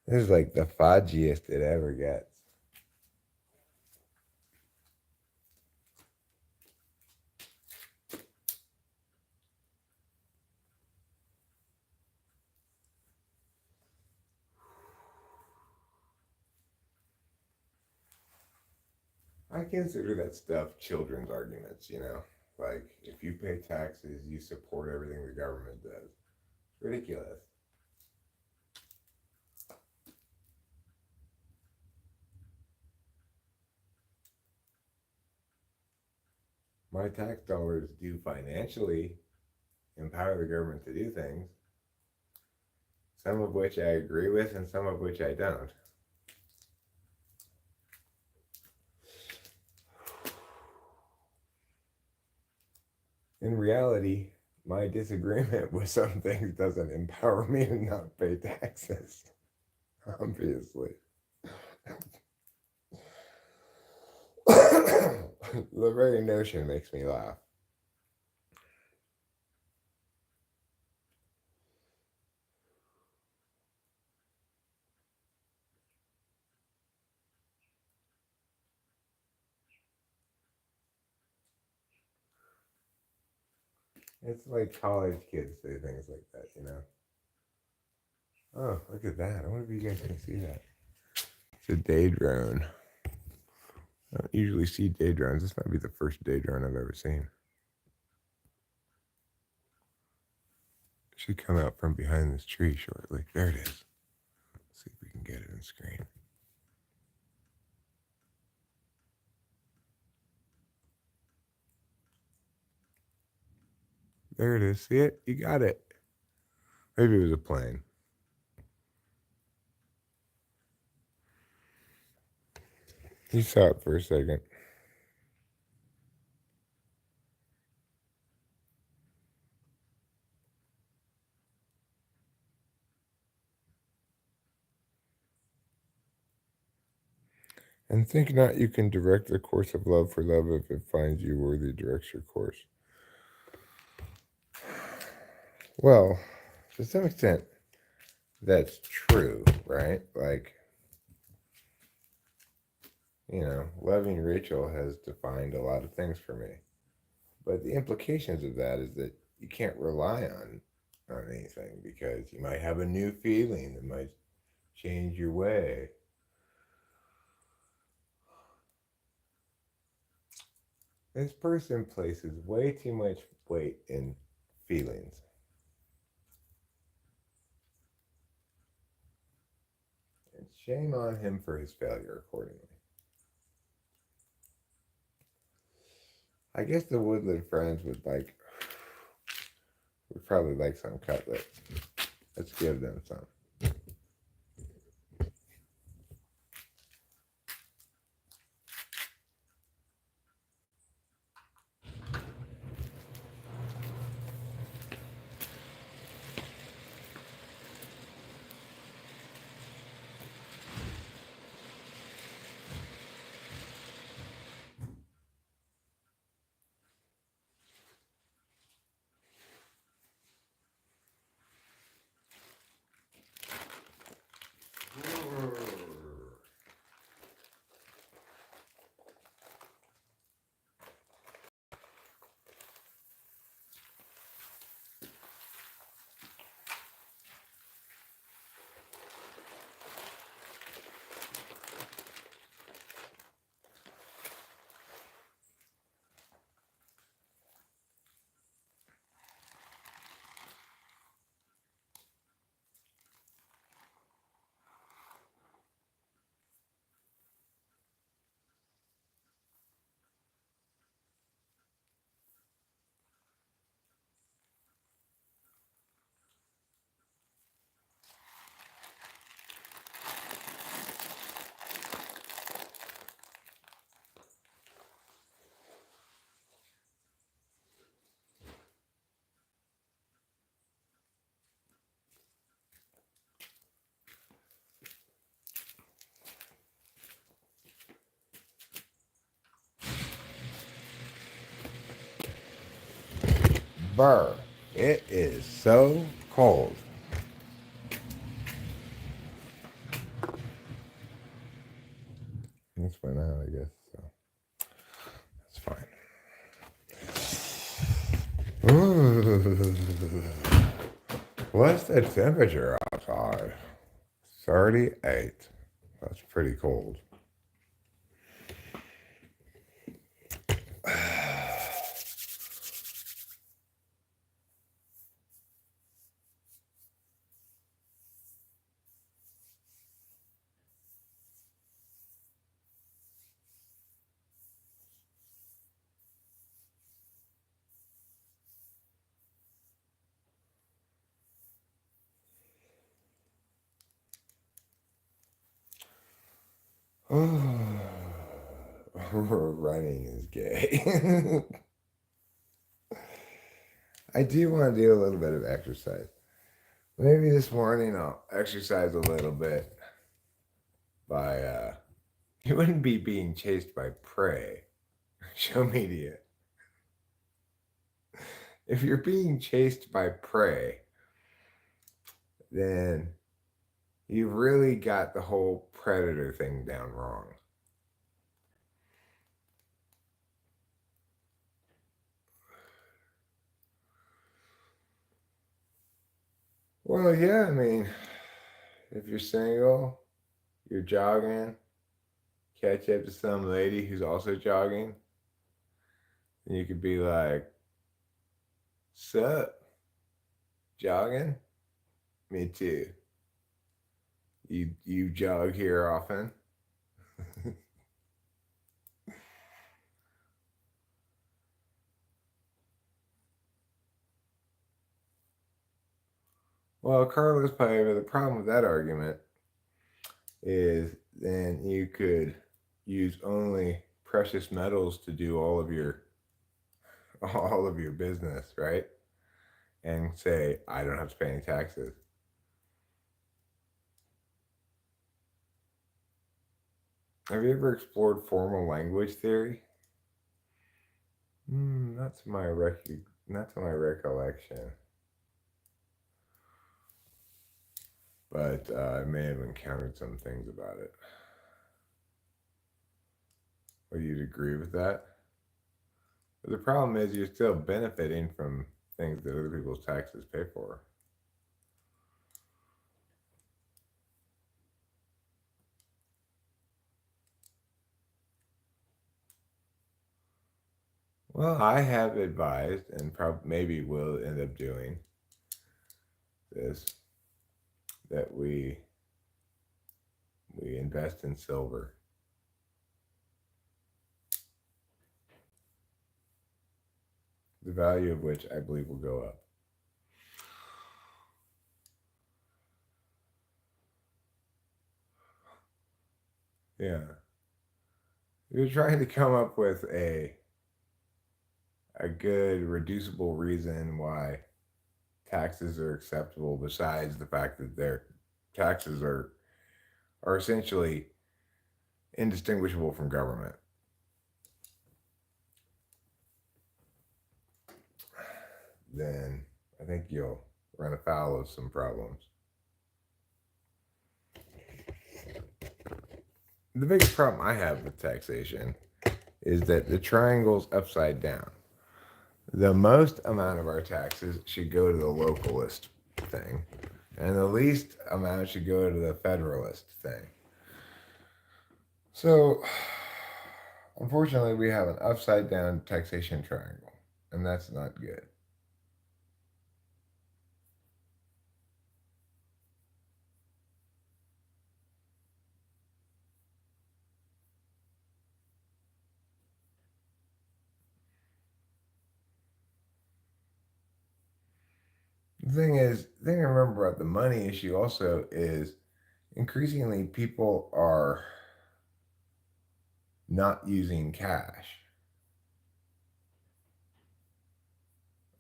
This is like the fudgiest it ever gets. I consider that stuff children's arguments, Like, if you pay taxes, you support everything the government does. It's ridiculous. My tax dollars do financially empower the government to do things, some of which I agree with and some of which I don't. In reality, my disagreement with some things doesn't empower me to not pay taxes, obviously. The very notion makes me laugh. It's like college kids say things like that. Oh, look at that. I wonder if you guys can see that. It's a day drone. I don't usually see day drones. This might be the first day drone I've ever seen. It should come out from behind this tree shortly. There it is. Let's see if we can get it on screen. There it is. See it? You got it. Maybe it was a plane. You saw it for a second. And think not you can direct the course of love, for love, if it finds you worthy, directs your course. Well, to some extent, that's true, right? Like, loving Rachel has defined a lot of things for me. But the implications of that is that you can't rely on anything, because you might have a new feeling that might change your way. This person places way too much weight in feelings. And shame on him for his failure, accordingly. I guess the Woodland friends would probably like some cutlet. Let's give them some. Burr. It is so cold. It's fine out, I guess. So that's fine. Ooh. What's the temperature outside? 38. That's pretty cold. Running is gay. I do want to do a little bit of exercise. Maybe this morning I'll exercise a little bit by you wouldn't be being chased by prey. Show media. If you're being chased by prey, then you've really got the whole predator thing down wrong. Well, yeah, I mean, if you're single, you're jogging, catch up to some lady who's also jogging, and you could be like, "Sup, jogging? Me too. You jog here often?" Well, Carlos Paiva, the problem with that argument is then you could use only precious metals to do all of your business, right? And say, I don't have to pay any taxes. Have you ever explored formal language theory? Not to not to my recollection. But I may have encountered some things about it. Would you agree with that? But the problem is you're still benefiting from things that other people's taxes pay for. Well, I have advised, and maybe will end up doing this, that we invest in silver, the value of which I believe will go up. Yeah. You're trying to come up with a good reducible reason why taxes are acceptable besides the fact that their taxes are essentially indistinguishable from government. Then I think you'll run afoul of some problems. The biggest problem I have with taxation is that the triangle's upside down. The most amount of our taxes should go to the localist thing, and the least amount should go to the federalist thing. So, unfortunately, we have an upside down taxation triangle, and that's not good. The thing I remember about the money issue also is increasingly people are not using cash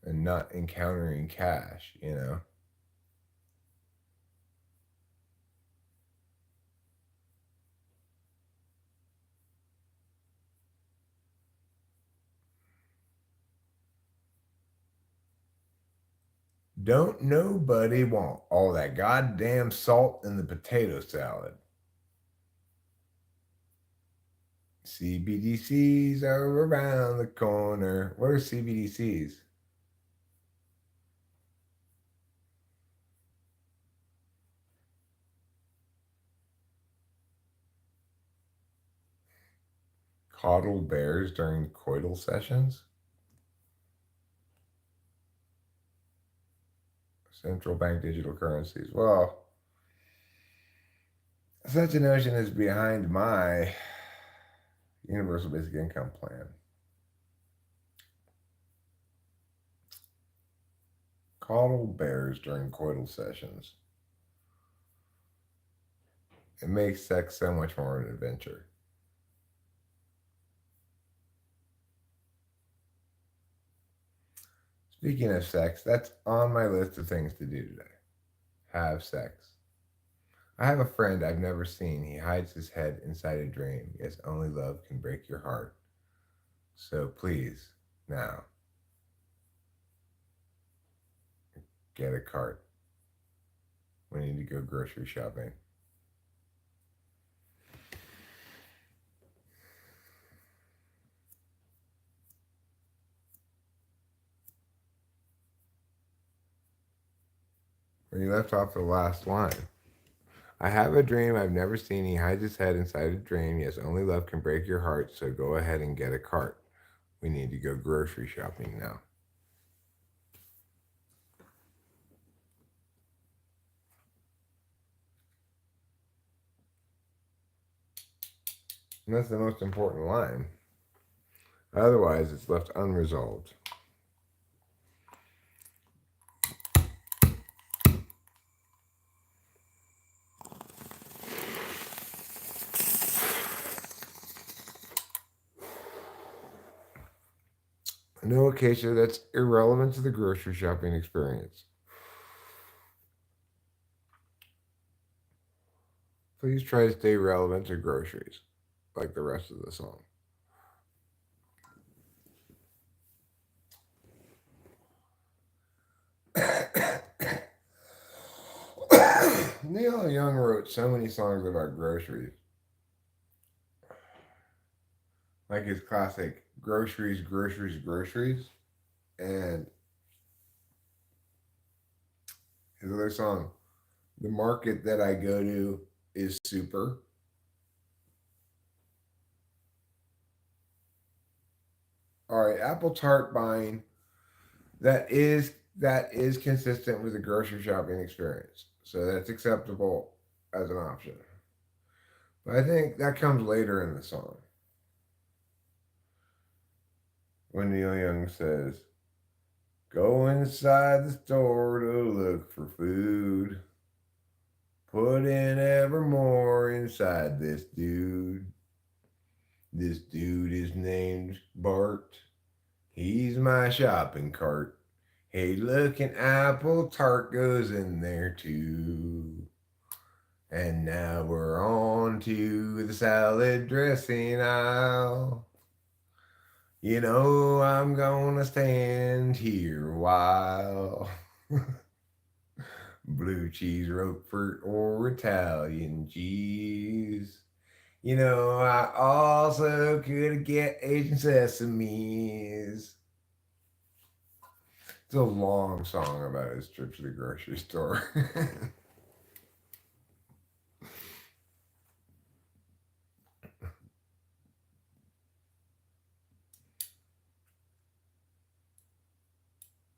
and not encountering cash, you know? Don't nobody want all that goddamn salt in the potato salad. CBDCs are around the corner. What are CBDCs? Coddle bears during coital sessions? Central bank digital currencies. Well, such a notion is behind my universal basic income plan. Coddle bears during coital sessions. It makes sex so much more of an adventure. Speaking of sex, that's on my list of things to do today. Have sex. I have a friend I've never seen. He hides his head inside a dream. Yes, only love can break your heart. So please, now, get a cart. We need to go grocery shopping. Where you left off the last line. I have a dream I've never seen. He hides his head inside a dream. Yes, only love can break your heart. So go ahead and get a cart. We need to go grocery shopping now. And that's the most important line. Otherwise, it's left unresolved. No occasion that's irrelevant to the grocery shopping experience. Please try to stay relevant to groceries, like the rest of the song. Neil Young wrote so many songs about groceries. Like his classic Groceries, Groceries, Groceries. And his other song, The Market That I Go To Is Super. All right, apple tart buying that is consistent with the grocery shopping experience. So that's acceptable as an option. But I think that comes later in the song. When Neil Young says, go inside the store to look for food. Put in ever more inside this dude. This dude is named Bart. He's my shopping cart. Hey, look, an apple tart goes in there too. And now we're on to the salad dressing aisle. You know, I'm gonna stand here a while. Blue cheese, Roquefort, or Italian cheese. You know, I also could get Asian sesames. It's a long song about his trip to the grocery store.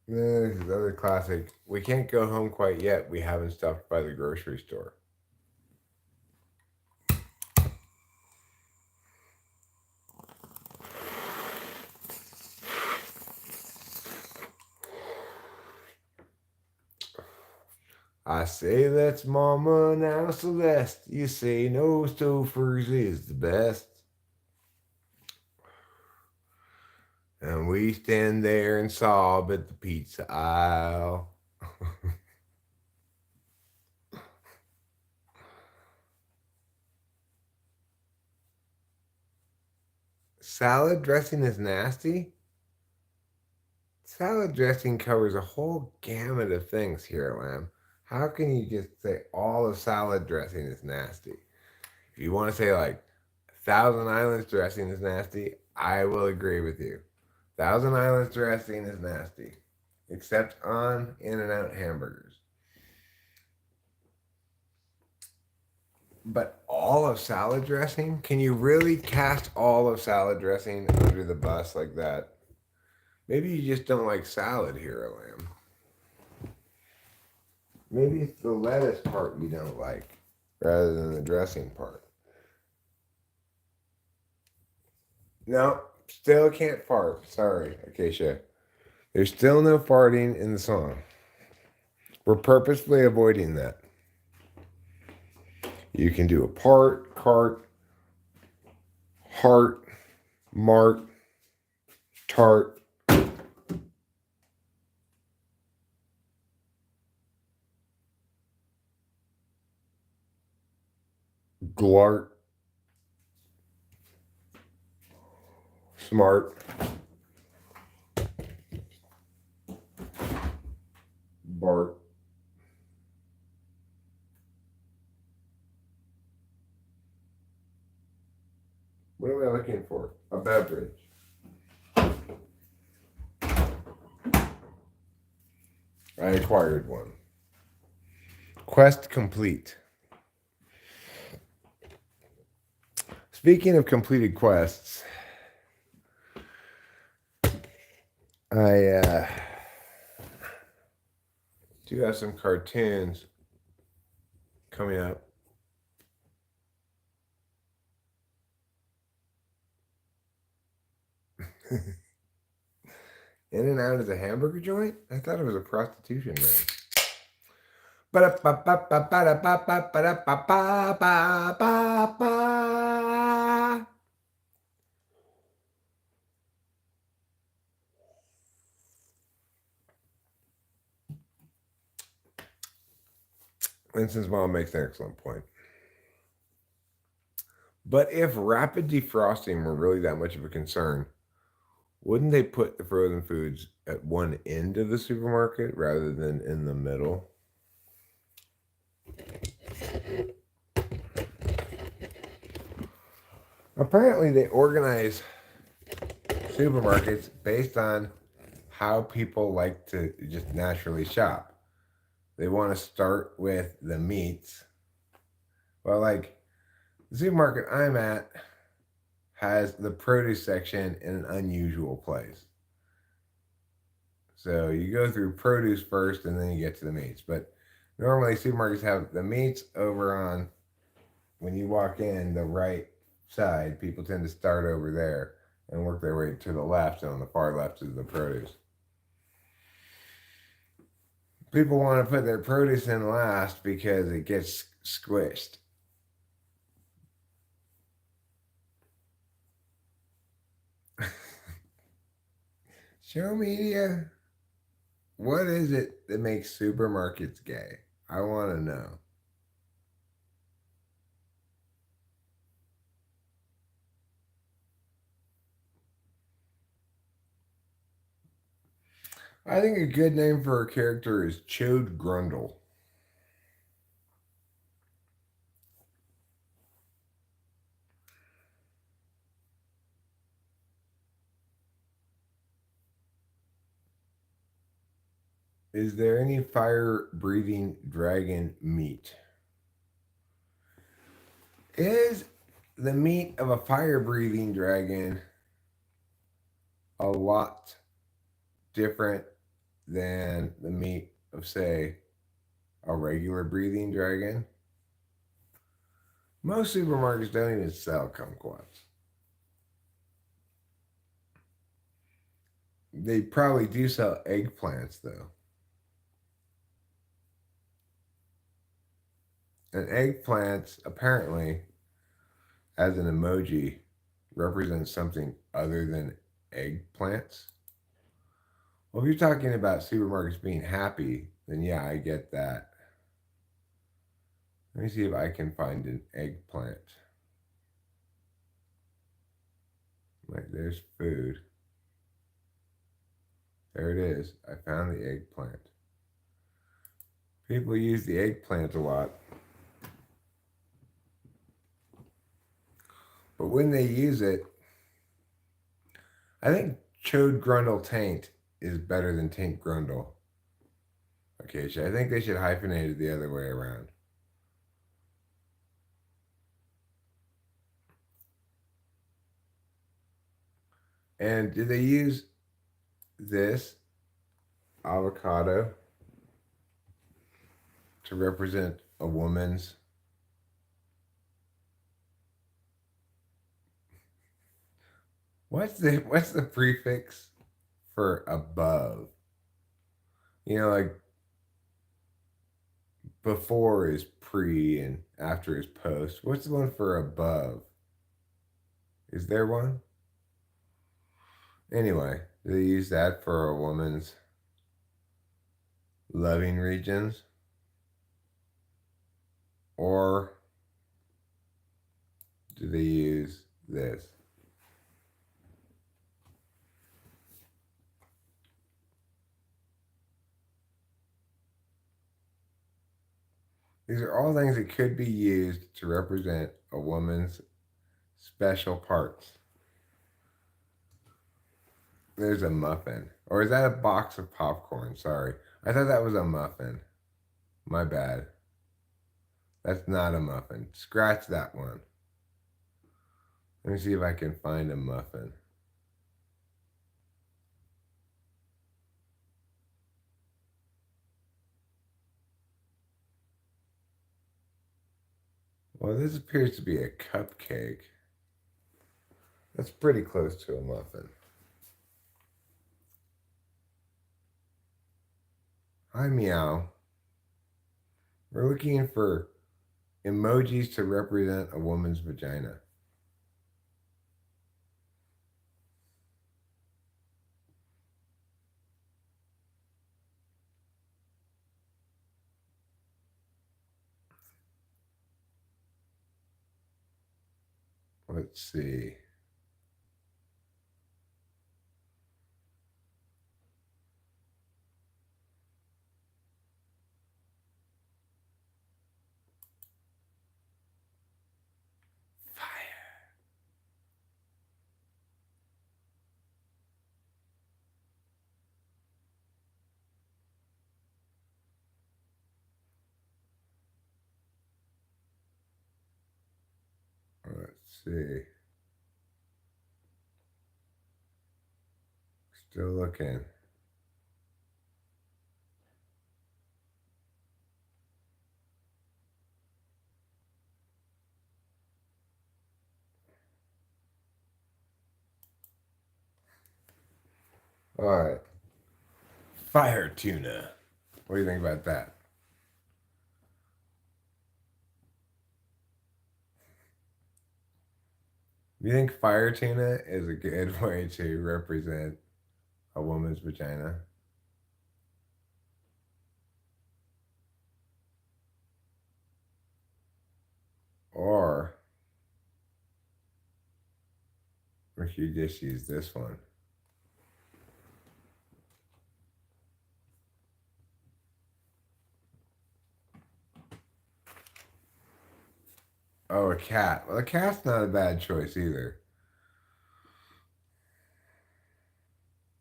This is another classic. We can't go home quite yet. We haven't stopped by the grocery store. I say that's Mama now, Celeste. You say no, Stouffer's is the best. And we stand there and sob at the pizza aisle. Salad dressing is nasty? salad dressing covers a whole gamut of things here, Lamb. How can you just say all of salad dressing is nasty? If you want to say like Thousand Islands dressing is nasty, I will agree with you. Thousand Islands dressing is nasty, except on In-N-Out hamburgers. But all of salad dressing? Can you really cast all of salad dressing under the bus like that? Maybe you just don't like salad, Hero Lamb. Maybe it's the lettuce part you don't like rather than the dressing part. No, still can't fart. Sorry, Acacia. There's still no farting in the song. We're purposefully avoiding that. You can do a part, cart, heart, mart, tart. Glart. Smart. Bart. What am I looking for? A beverage. I acquired one. Quest complete. Speaking of completed quests, I do have some cartoons coming up. In-N-Out is a hamburger joint? I thought it was a prostitution ring. Winston's mom makes an excellent point. But if rapid defrosting were really that much of a concern, wouldn't they put the frozen foods at one end of the supermarket rather than in the middle? Apparently, they organize supermarkets based on how people like to just naturally shop. They want to start with the meats. Well, like the supermarket I'm at has the produce section in an unusual place. So you go through produce first and then you get to the meats. But normally supermarkets have the meats over on, when you walk in, the right side. People tend to start over there and work their way to the left, and on the far left is the produce. People want to put their produce in last because it gets squished. Show media, what is it that makes supermarkets gay? I want to know. I think a good name for a character is Chode Grundle. Is there any fire-breathing dragon meat? Is the meat of a fire-breathing dragon a lot different than the meat of, say, a regular breathing dragon? Most supermarkets don't even sell kumquats. They probably do sell eggplants, though. And eggplants, apparently, as an emoji, represents something other than eggplants. Well, if you're talking about supermarkets being happy, then yeah, I get that. Let me see if I can find an eggplant. Like, there's food. There it is. I found the eggplant. People use the eggplant a lot. But when they use it, I think chode grundle taint is better than taint grundle. Okay, so I think they should hyphenate it the other way around. And do they use this avocado to represent a woman's? What's the prefix for above? Like before is pre and after is post. What's the one for above? Is there one? Anyway, do they use that for a woman's loving regions? Or do they use this? These are all things that could be used to represent a woman's special parts. There's a muffin. Or is that a box of popcorn? Sorry. I thought that was a muffin. My bad. That's not a muffin. Scratch that one. Let me see if I can find a muffin. Well, this appears to be a cupcake. That's pretty close to a muffin. Hi, meow. We're looking for emojis to represent a woman's vagina. Let's see. Fire. Let's see. Still looking. All right. Fire tuna. What do you think about that? Do you think fire tuna is a good way to represent a woman's vagina? Or we should just use this one. Oh, a cat. Well, a cat's not a bad choice either.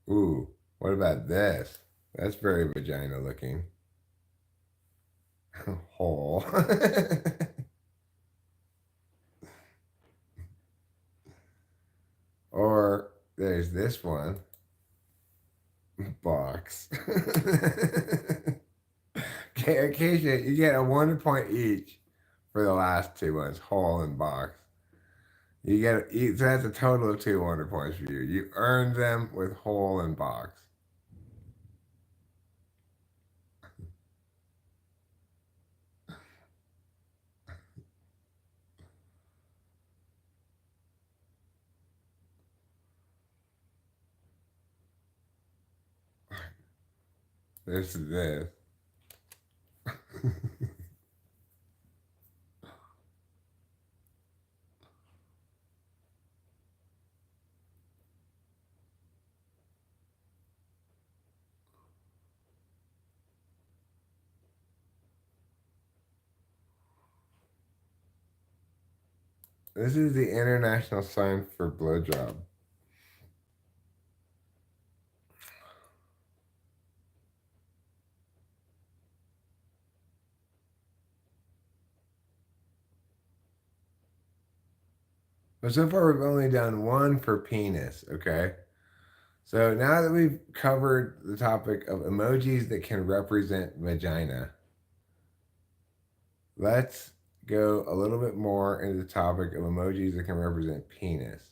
Ooh, what about this? That's very vagina looking. Hole. Or there's this one. Box. Okay, occasionally you get a 1 point each for the last two ones, hole and box. So that's a total of 2 points for you. You earned them with hole and box. This is this. This is the international sign for blowjob. But so far, we've only done one for penis, okay? So now that we've covered the topic of emojis that can represent vagina, let's go a little bit more into the topic of emojis that can represent penis.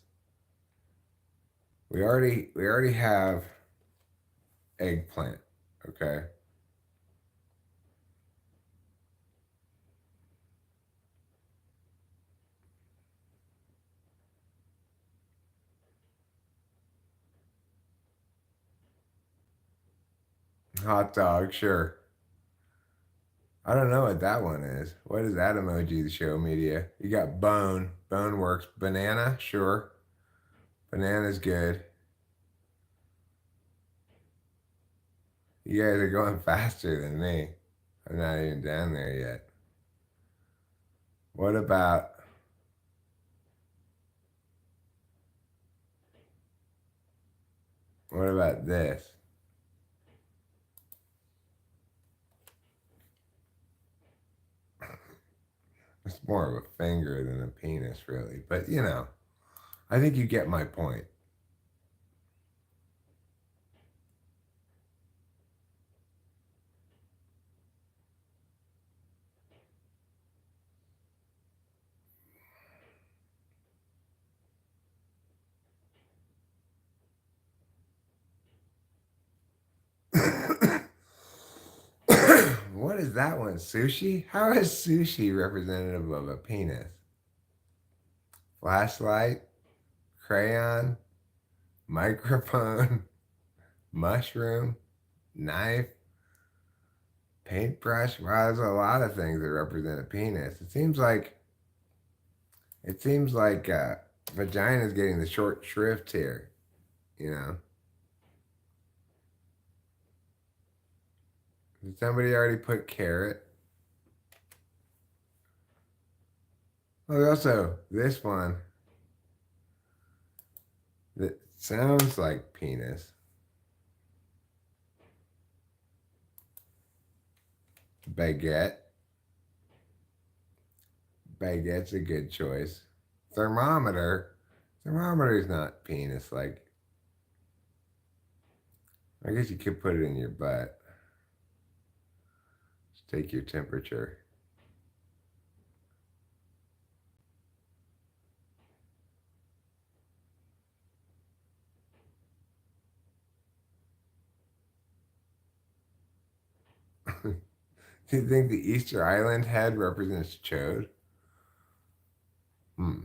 We already have eggplant, okay? Hot dog, sure. I don't know what that one is. What is that emoji to show media? You got bone. Bone works. Banana, sure. Banana's good. You guys are going faster than me. I'm not even down there yet. What about what about this? It's more of a finger than a penis, really. But I think you get my point. What is that one? Sushi? How is sushi representative of a penis? Flashlight, crayon, microphone, mushroom, knife, paintbrush. Wow, there's a lot of things that represent a penis. It seems like vagina is getting the short shrift here. You know, did somebody already put carrot? Oh, also this one that sounds like penis. Baguette. Baguette's a good choice. Thermometer. Thermometer's not penis like. I guess you could put it in your butt. Just take your temperature. Do you think the Easter Island head represents chode? Hmm.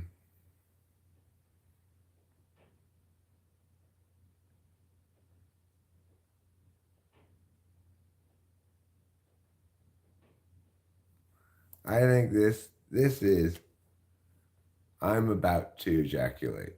I think this is I'm about to ejaculate.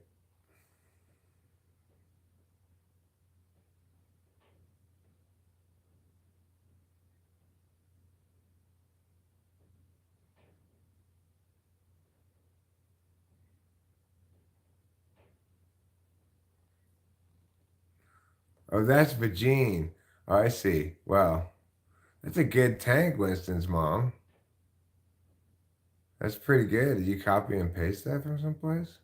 Oh, that's vagine. Oh, I see. Well, that's a good tank, Winston's mom. That's pretty good. Did you copy and paste that from someplace?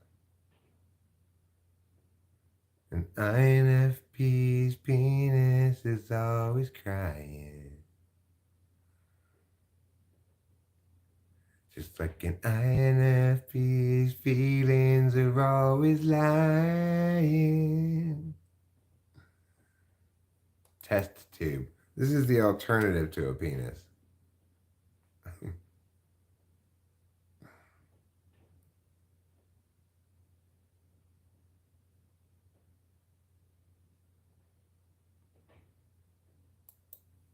An INFP's penis is always crying. Just like an INFP's feelings are always lying. Test tube. This is the alternative to a penis.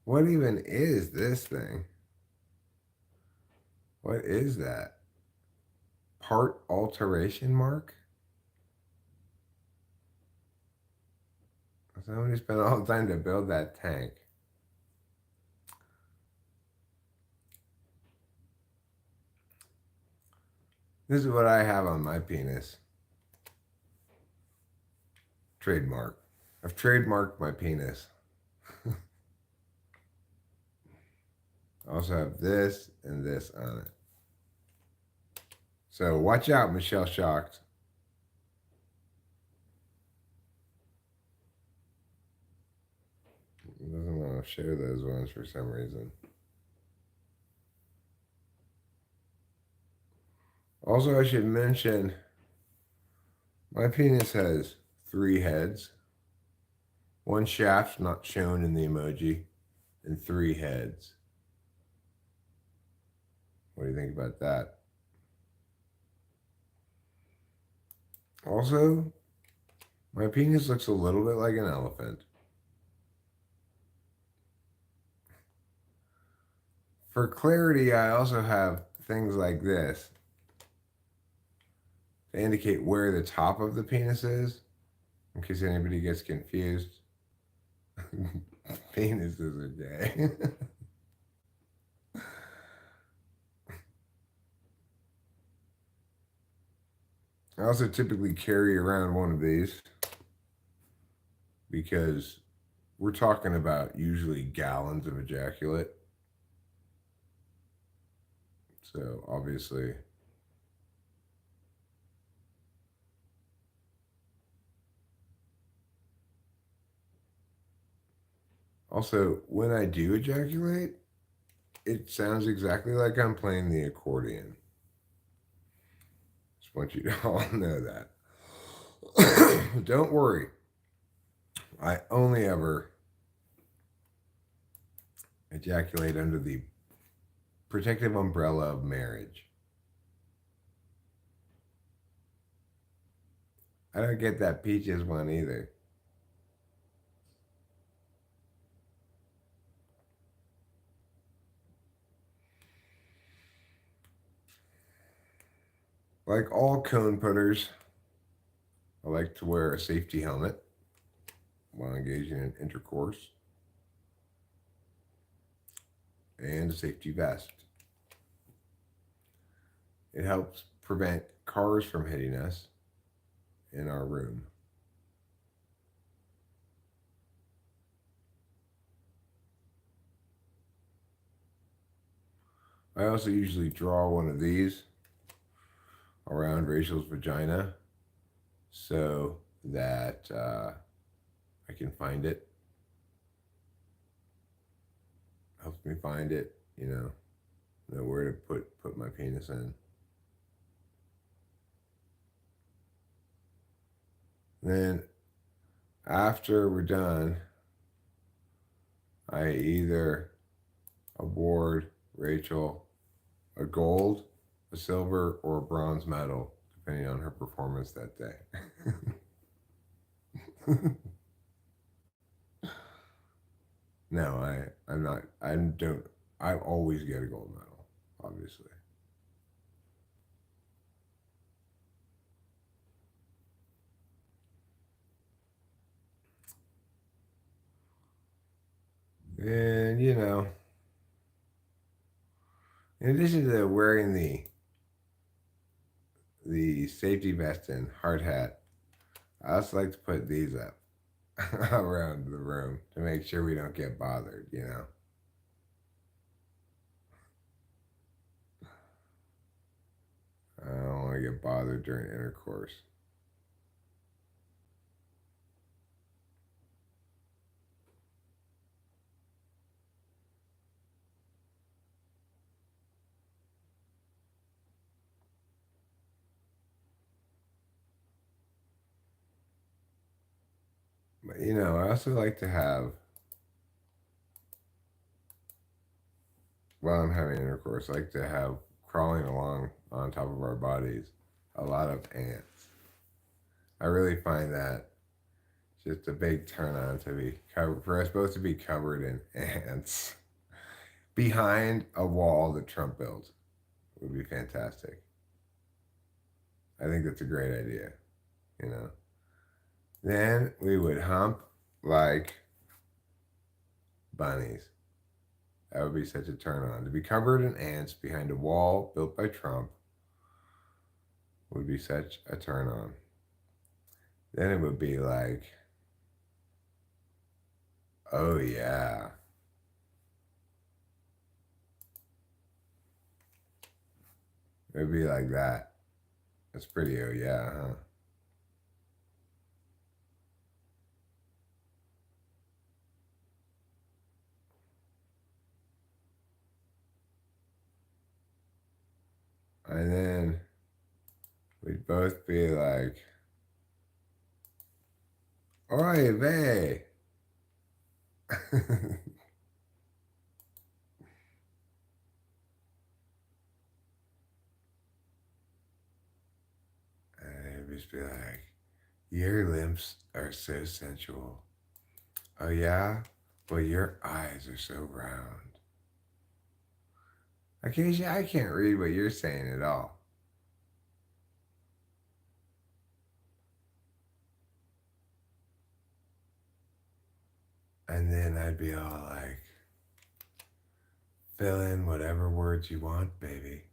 What even is this thing? What is that? Part alteration mark? Somebody spent all the time to build that tank. This is what I have on my penis. Trademark. I've trademarked my penis. I also have this and this on it. So watch out, Michelle Shocked. Doesn't want to share those ones for some reason. Also, I should mention my penis has 3 heads. 1 shaft not shown in the emoji, and 3 heads. What do you think about that? Also, my penis looks a little bit like an elephant. For clarity, I also have things like this to indicate where the top of the penis is, in case anybody gets confused. Penises are gay. I also typically carry around one of these because we're talking about usually gallons of ejaculate. So obviously, also when I do ejaculate, it sounds exactly like I'm playing the accordion. Just want you to all know that. Don't worry. I only ever ejaculate under the protective umbrella of marriage. I don't get that peaches one either. Like all cone putters, I like to wear a safety helmet while engaging in intercourse and a safety vest. It helps prevent cars from hitting us in our room. I also usually draw one of these around Rachel's vagina so that I can find it. Helps me find it, know where to put my penis in. Then after we're done, I either award Rachel a gold, a silver, or a bronze medal, depending on her performance that day. No, I'm not. I don't. I always get a gold medal, obviously. And in addition to wearing the safety vest and hard hat, I also like to put these up around the room to make sure we don't get bothered. I don't want to get bothered during intercourse. But I also like to have, while I'm having intercourse, I like to have crawling along on top of our bodies a lot of ants. I really find that just a big turn on to be covered, for us both to be covered in ants behind a wall that Trump built would be fantastic. I think that's a great idea, you know. Then we would hump like bunnies. That would be such a turn on. To be covered in ants behind a wall built by Trump would be such a turn on. Then it would be like, oh yeah. It would be like that. That's pretty, oh yeah, huh? And then we'd both be like, oy vey. And it'd just be like, your lips are so sensual. Oh yeah? Well, your eyes are so round. Occasionally, I can't read what you're saying at all. And then I'd be all like, fill in whatever words you want, baby.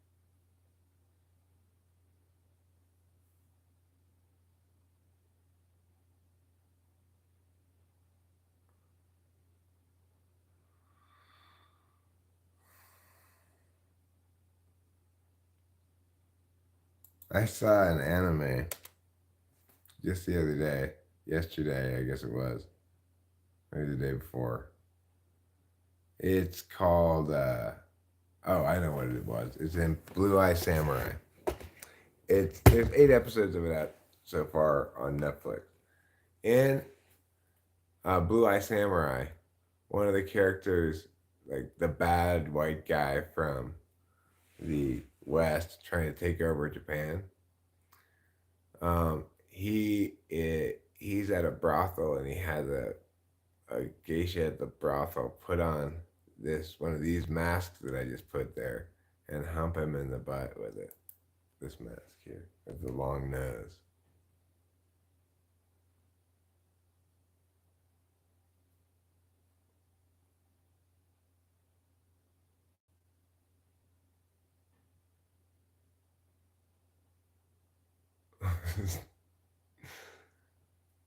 I saw an anime just the other day. Yesterday, I guess it was. Maybe the day before. It's called, oh, I know what it was. It's in Blue Eye Samurai. There's 8 episodes of it out so far on Netflix. In Blue Eye Samurai, one of the characters, like the bad white guy from the West trying to take over Japan, he's at a brothel and he has a geisha at the brothel put on this one of these masks that I just put there and hump him in the butt with it. This mask here with the long nose.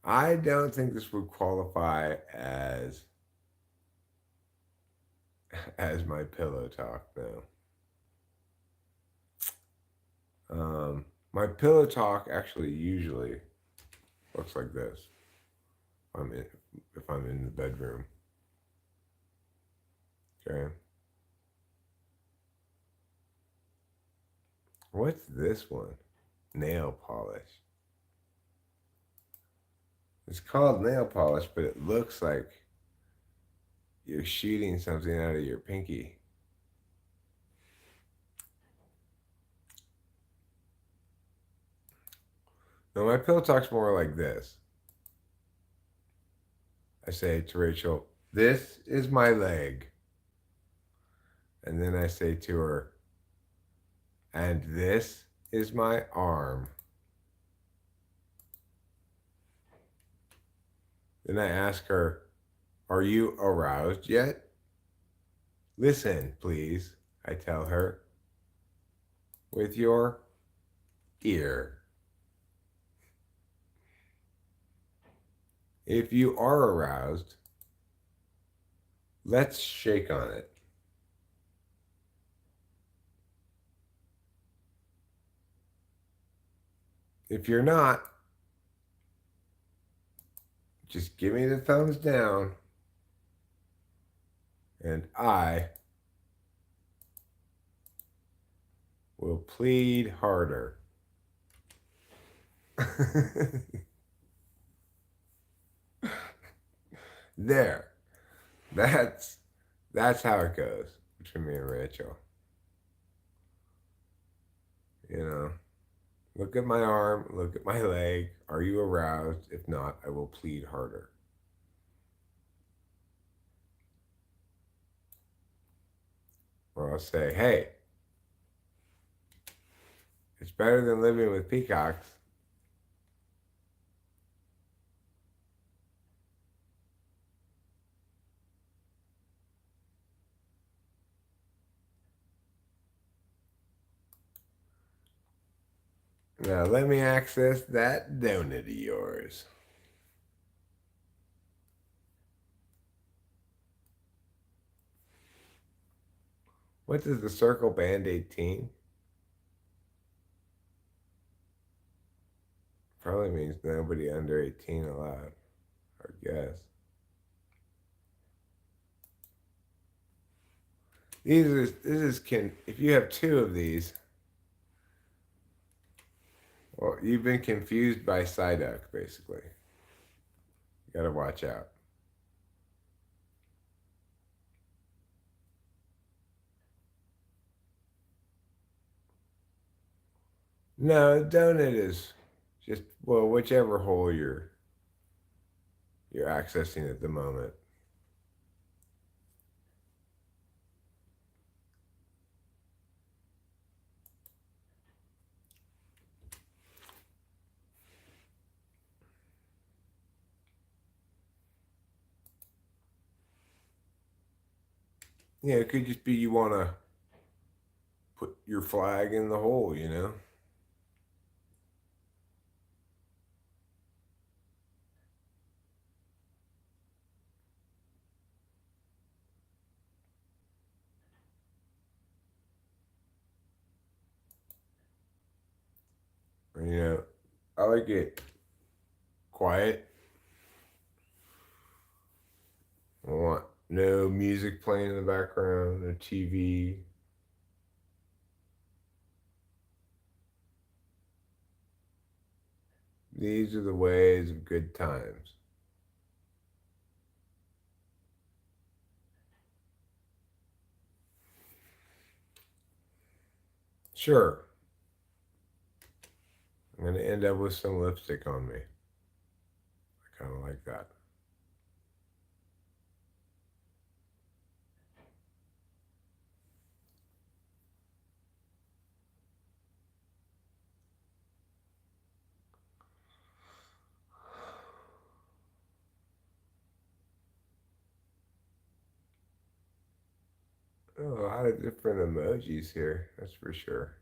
I don't think this would qualify as my pillow talk though. My pillow talk actually usually looks like this. I'm in, if I'm in the bedroom. Okay. What's this one? Nail polish. It's called nail polish, but it looks like you're shooting something out of your pinky. No, my pillow talk's more like this. I say to Rachel, "This is my leg." And then I say to her, "And this is my arm." Then I ask her, "Are you aroused yet?" "Listen, please," I tell her, "with your ear. If you are aroused, let's shake on it. If you're not, just give me the thumbs down and I will plead harder." There. That's that's how it goes between me and Rachel. You know, look at my arm, look at my leg. Are you aroused? If not, I will plead harder. Or I'll say, "Hey, it's better than living with peacocks." Now let me access that donut of yours. What does the circle band 18? Probably means nobody under 18 allowed, I guess. If you have two of these, well, you've been confused by Psyduck, basically. You gotta watch out. No, donut is just, well, whichever hole you're accessing at the moment. Yeah, it could just be you want to put your flag in the hole, you know? You know, I like it quiet. I want no music playing in the background, no TV. These are the ways of good times. Sure, I'm going to end up with some lipstick on me. I kind of like that. Oh, a lot of different emojis here, that's for sure.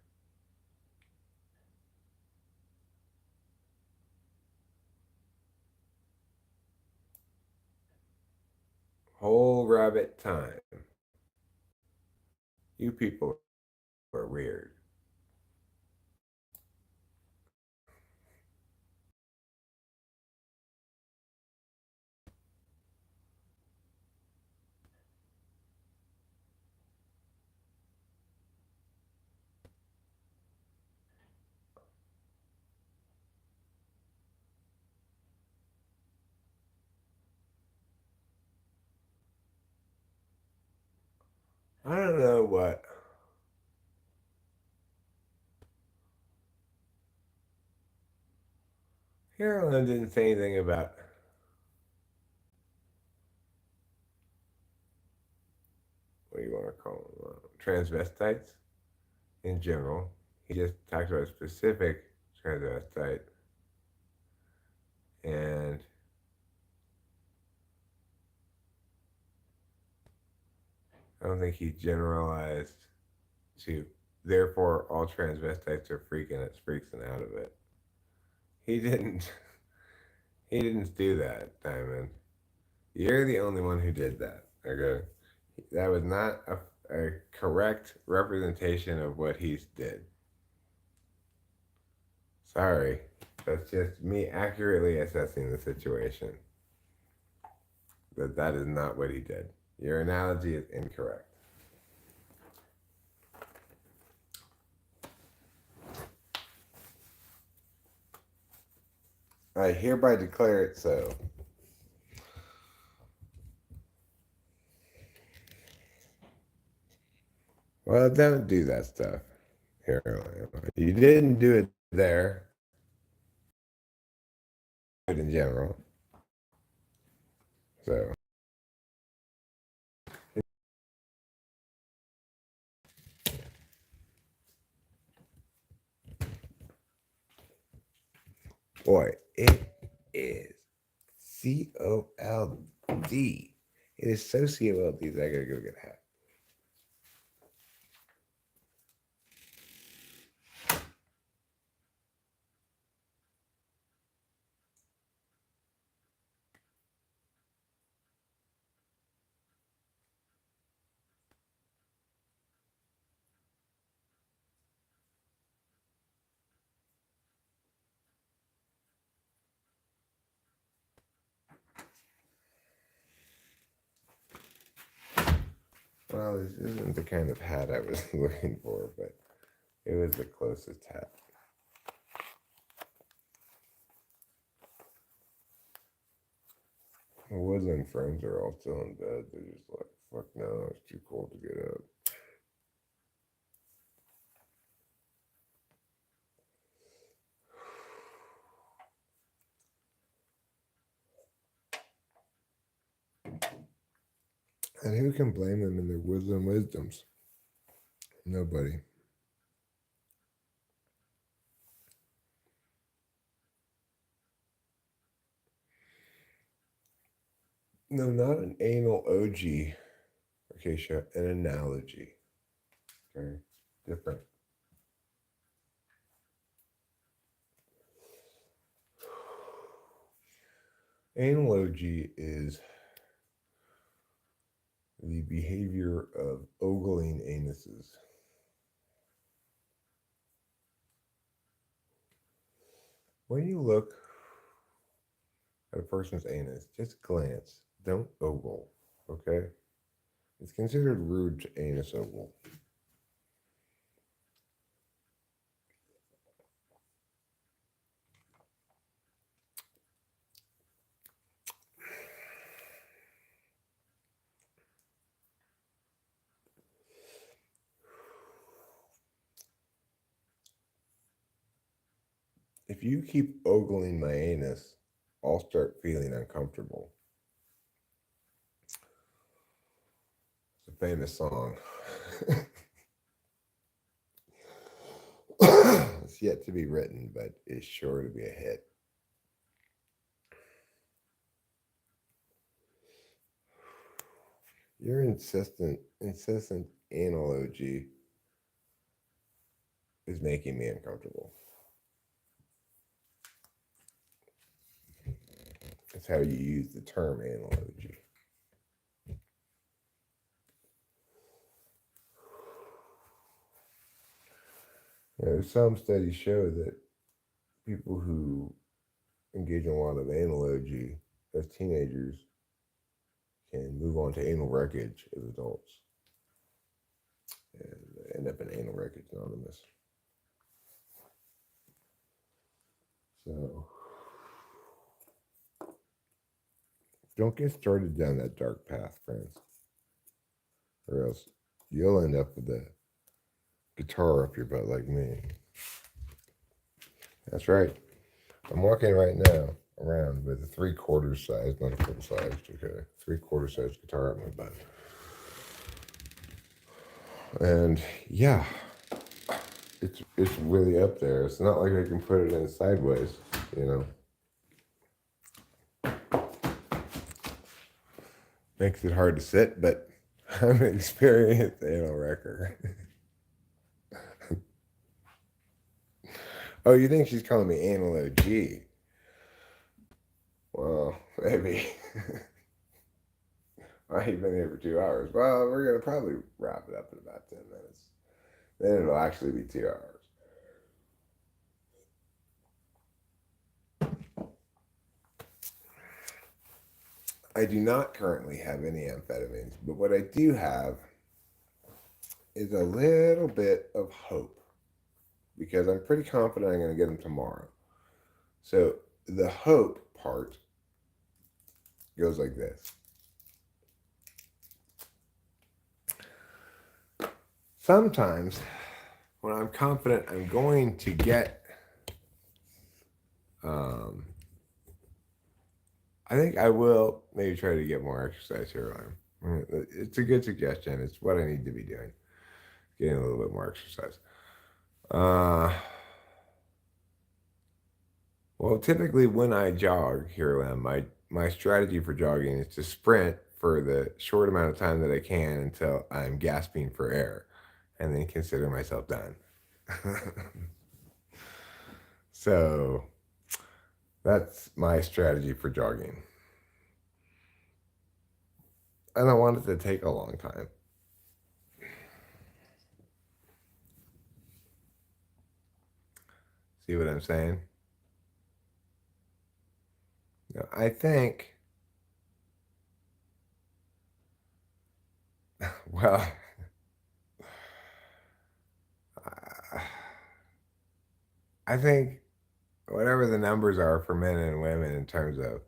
Whole rabbit time. You people are weird. I don't know what. Carolyn didn't say anything about what do you want to call them? Transvestites in general. He just talked about a specific transvestite. And I don't think he generalized to, therefore, all transvestites are freaking out of it. He didn't. He didn't do that, Diamond. You're the only one who did that. Okay, that was not a correct representation of what he did. Sorry, that's just me accurately assessing the situation. That is not what he did. Your analogy is incorrect. I hereby declare it so. Well, don't do that stuff. Here, you didn't do it there. In general. So, boy, it is COLD. It is so COLD that I gotta go get a hat. Well, this isn't the kind of hat I was looking for, but it was the closest hat. My woodland friends are all still in bed. They're just like, fuck no, it's too cold to get up. And who can blame them in their woodland wisdoms? Nobody. No, not an anal OG, Acacia, an analogy. Okay, different. Analogy is the behavior of ogling anuses. When you look at a person's anus, just glance. Don't ogle, okay? It's considered rude to anus ogle. If you keep ogling my anus, I'll start feeling uncomfortable. It's a famous song. It's yet to be written, but it's sure to be a hit. Your insistent analogy is making me uncomfortable. That's how you use the term analogy. Some studies show that people who engage in a lot of analogy as teenagers can move on to anal wreckage as adults and end up in anal wreckage anonymous. So don't get started down that dark path, friends, or else you'll end up with a guitar up your butt like me. That's right. I'm walking right now around with a 3/4 size, not a full size, okay, 3/4 size guitar up my butt. And yeah, it's really up there. It's not like I can put it in sideways, you know. Makes it hard to sit, but I'm an experienced anal wrecker. Oh, you think she's calling me anal OG? Well, maybe. I've been here for 2 hours. Well, we're going to probably wrap it up in about 10 minutes. Then it'll actually be 2 hours. I do not currently have any amphetamines, but what I do have is a little bit of hope because I'm pretty confident I'm going to get them tomorrow. So the hope part goes like this. Sometimes when I'm confident I'm going to get, I think I will maybe try to get more exercise here on. It's a good suggestion. It's what I need to be doing. Getting a little bit more exercise. Well, typically when I jog here, my strategy for jogging is to sprint for the short amount of time that I can until I'm gasping for air, and then consider myself done. So that's my strategy for jogging. I don't want it to take a long time. See what I'm saying? I think Well, I I think whatever the numbers are for men and women in terms of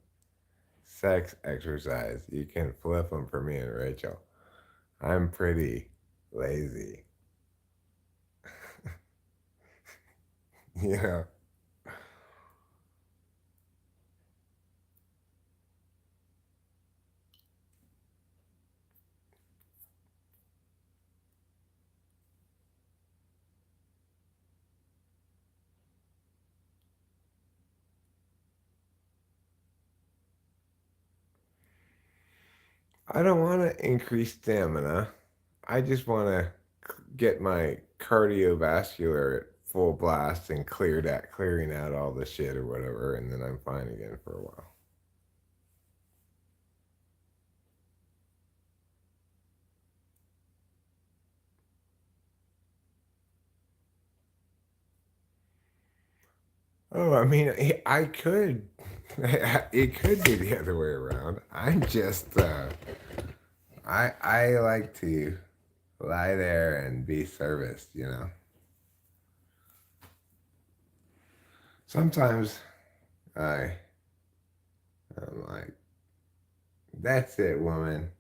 sex exercise, you can flip them for me and Rachel. I'm pretty lazy, you know. I don't want to increase stamina. I just want to get my cardiovascular at full blast and clearing out all the shit or whatever, and then I'm fine again for a while. Oh, I mean, I could. It could be the other way around. I'm just, I like to lie there and be serviced, you know. Sometimes I, I'm like, that's it, woman.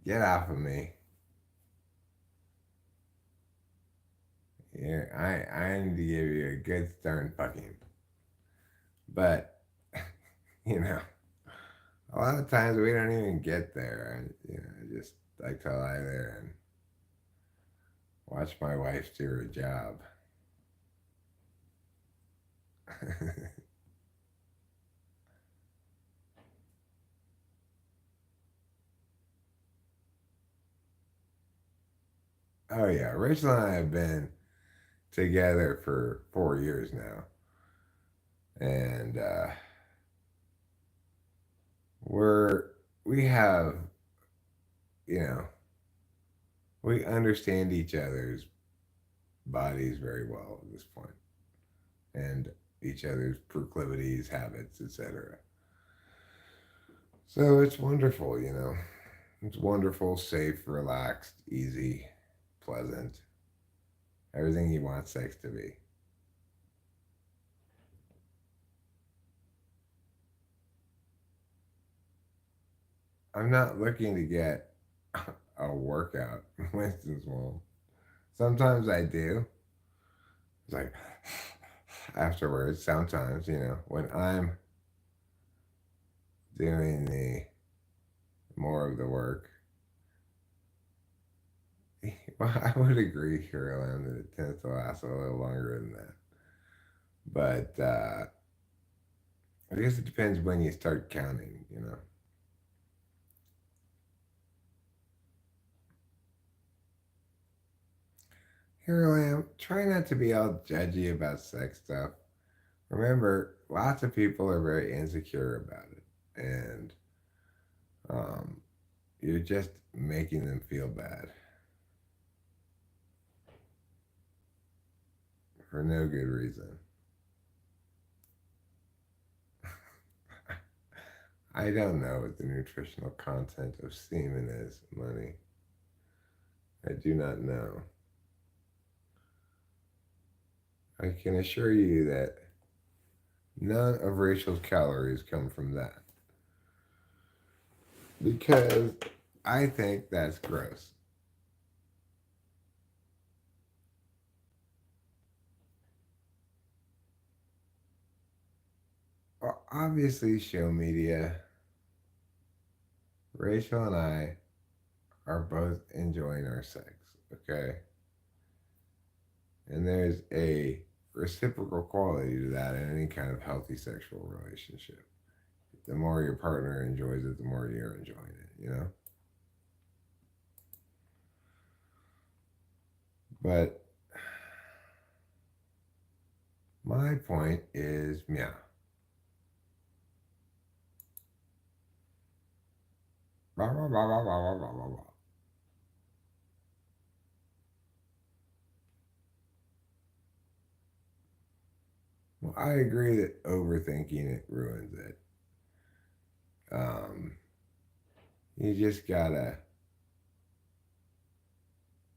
Get off of me. Yeah, I need to give you a good stern fucking. But, you know, a lot of times we don't even get there. I just like to lie there and watch my wife do her job. Oh yeah, Rachel and I have been together for 4 years now, and we're we have you know we understand each other's bodies very well at this point, and each other's proclivities, habits, etc. So it's wonderful, you know. It's wonderful, safe, relaxed, easy, pleasant, everything you want sex to be. I'm not looking to get a workout, Winston's mom. Sometimes I do. It's like afterwards, sometimes, when I'm doing the more of the work. Well, I would agree, Caroline, that it tends to last a little longer than that. But I guess it depends when you start counting, you know. Caroline, try not to be all judgy about sex stuff. Remember, lots of people are very insecure about it. And um, you're just making them feel bad for no good reason. I don't know what the nutritional content of semen is, money. I do not know. I can assure you that none of Rachel's calories come from that because I think that's gross. Well, obviously, show media, Rachel and I are both enjoying our sex, okay? And there's a reciprocal quality to that in any kind of healthy sexual relationship. The more your partner enjoys it, the more you're enjoying it, you know? But my point is, yeah. Blah, blah, blah, blah, blah, blah, blah, blah. Well, I agree that overthinking it ruins it. Um, you just gotta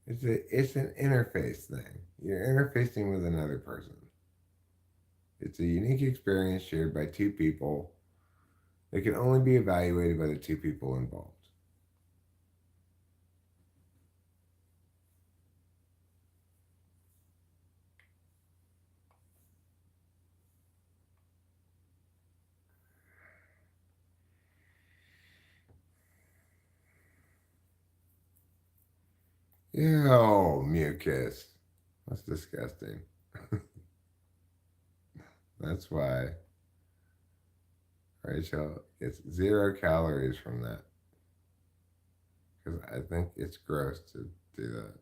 It's an interface thing. You're interfacing with another person. It's a unique experience shared by two people that can only be evaluated by the two people involved. Ew, mucus. That's disgusting. That's why Rachel gets 0 calories from that. Because I think it's gross to do that.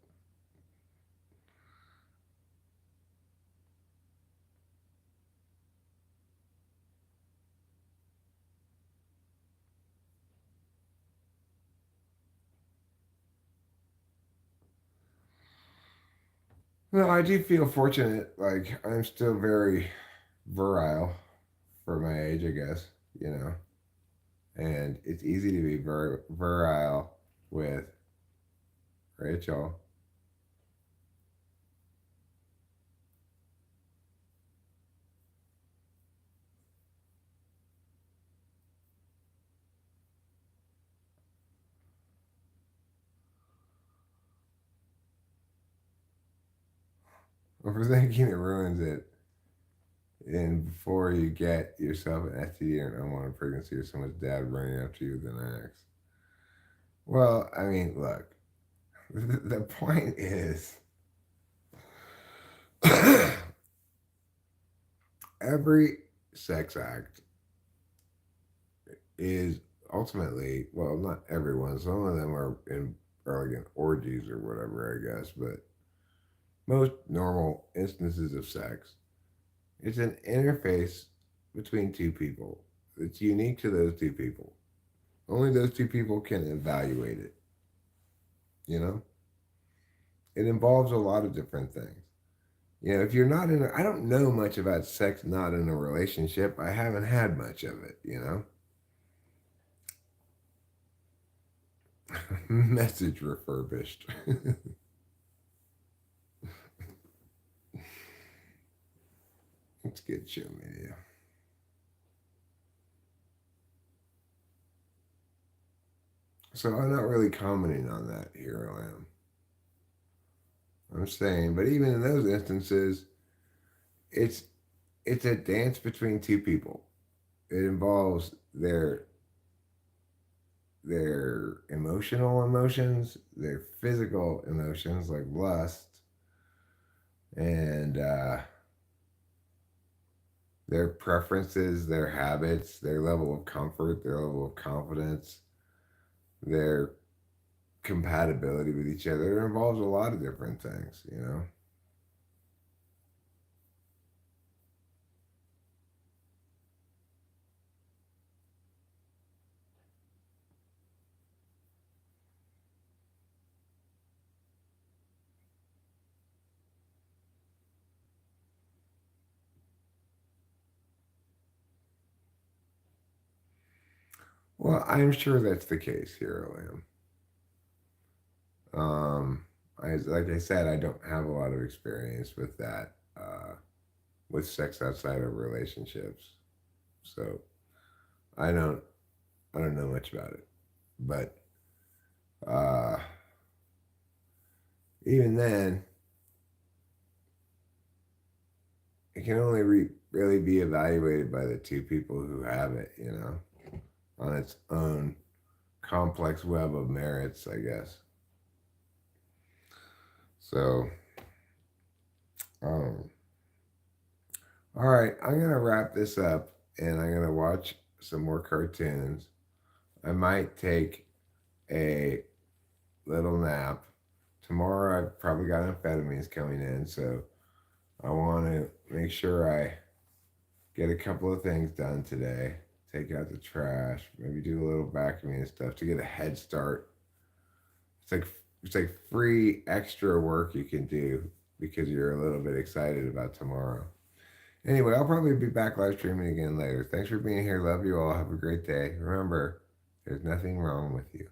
No, I do feel fortunate. Like, I'm still very virile for my age, I guess, you know. And it's easy to be virile with Rachel. Overthinking it ruins it. And before you get yourself an STD or an unwanted pregnancy or someone's dad running after you with an axe. Well, I mean, look, the point is every sex act is ultimately, well, not everyone, some of them are like in orgies or whatever, I guess, but most normal instances of sex, it's an interface between two people. It's unique to those two people. Only those two people can evaluate it, you know? It involves a lot of different things. You know, if you're not in I don't know much about sex not in a relationship. I haven't had much of it, you know? Message refurbished. It's good show media. So I'm not really commenting on that here, I am. I'm saying, but even in those instances, it's it's a dance between two people. It involves their emotional emotions, their physical emotions like lust, and their preferences, their habits, their level of comfort, their level of confidence, their compatibility with each other. It involves a lot of different things, you know. Well, I'm sure that's the case here, Lamb. Like I said, I don't have a lot of experience with that, with sex outside of relationships, so I don't, I don't know much about it. But uh, even then, it can only really be evaluated by the two people who have it, you know, on its own complex web of merits, I guess. So, um, all right, I'm gonna wrap this up, and I'm gonna watch some more cartoons. I might take a little nap. Tomorrow I've probably got amphetamines coming in, so I want to make sure I get a couple of things done today. Take out the trash, maybe do a little vacuuming and stuff to get a head start. It's like it's like free extra work you can do because you're a little bit excited about tomorrow. Anyway, I'll probably be back live streaming again later. Thanks for being here. Love you all. Have a great day. Remember, there's nothing wrong with you.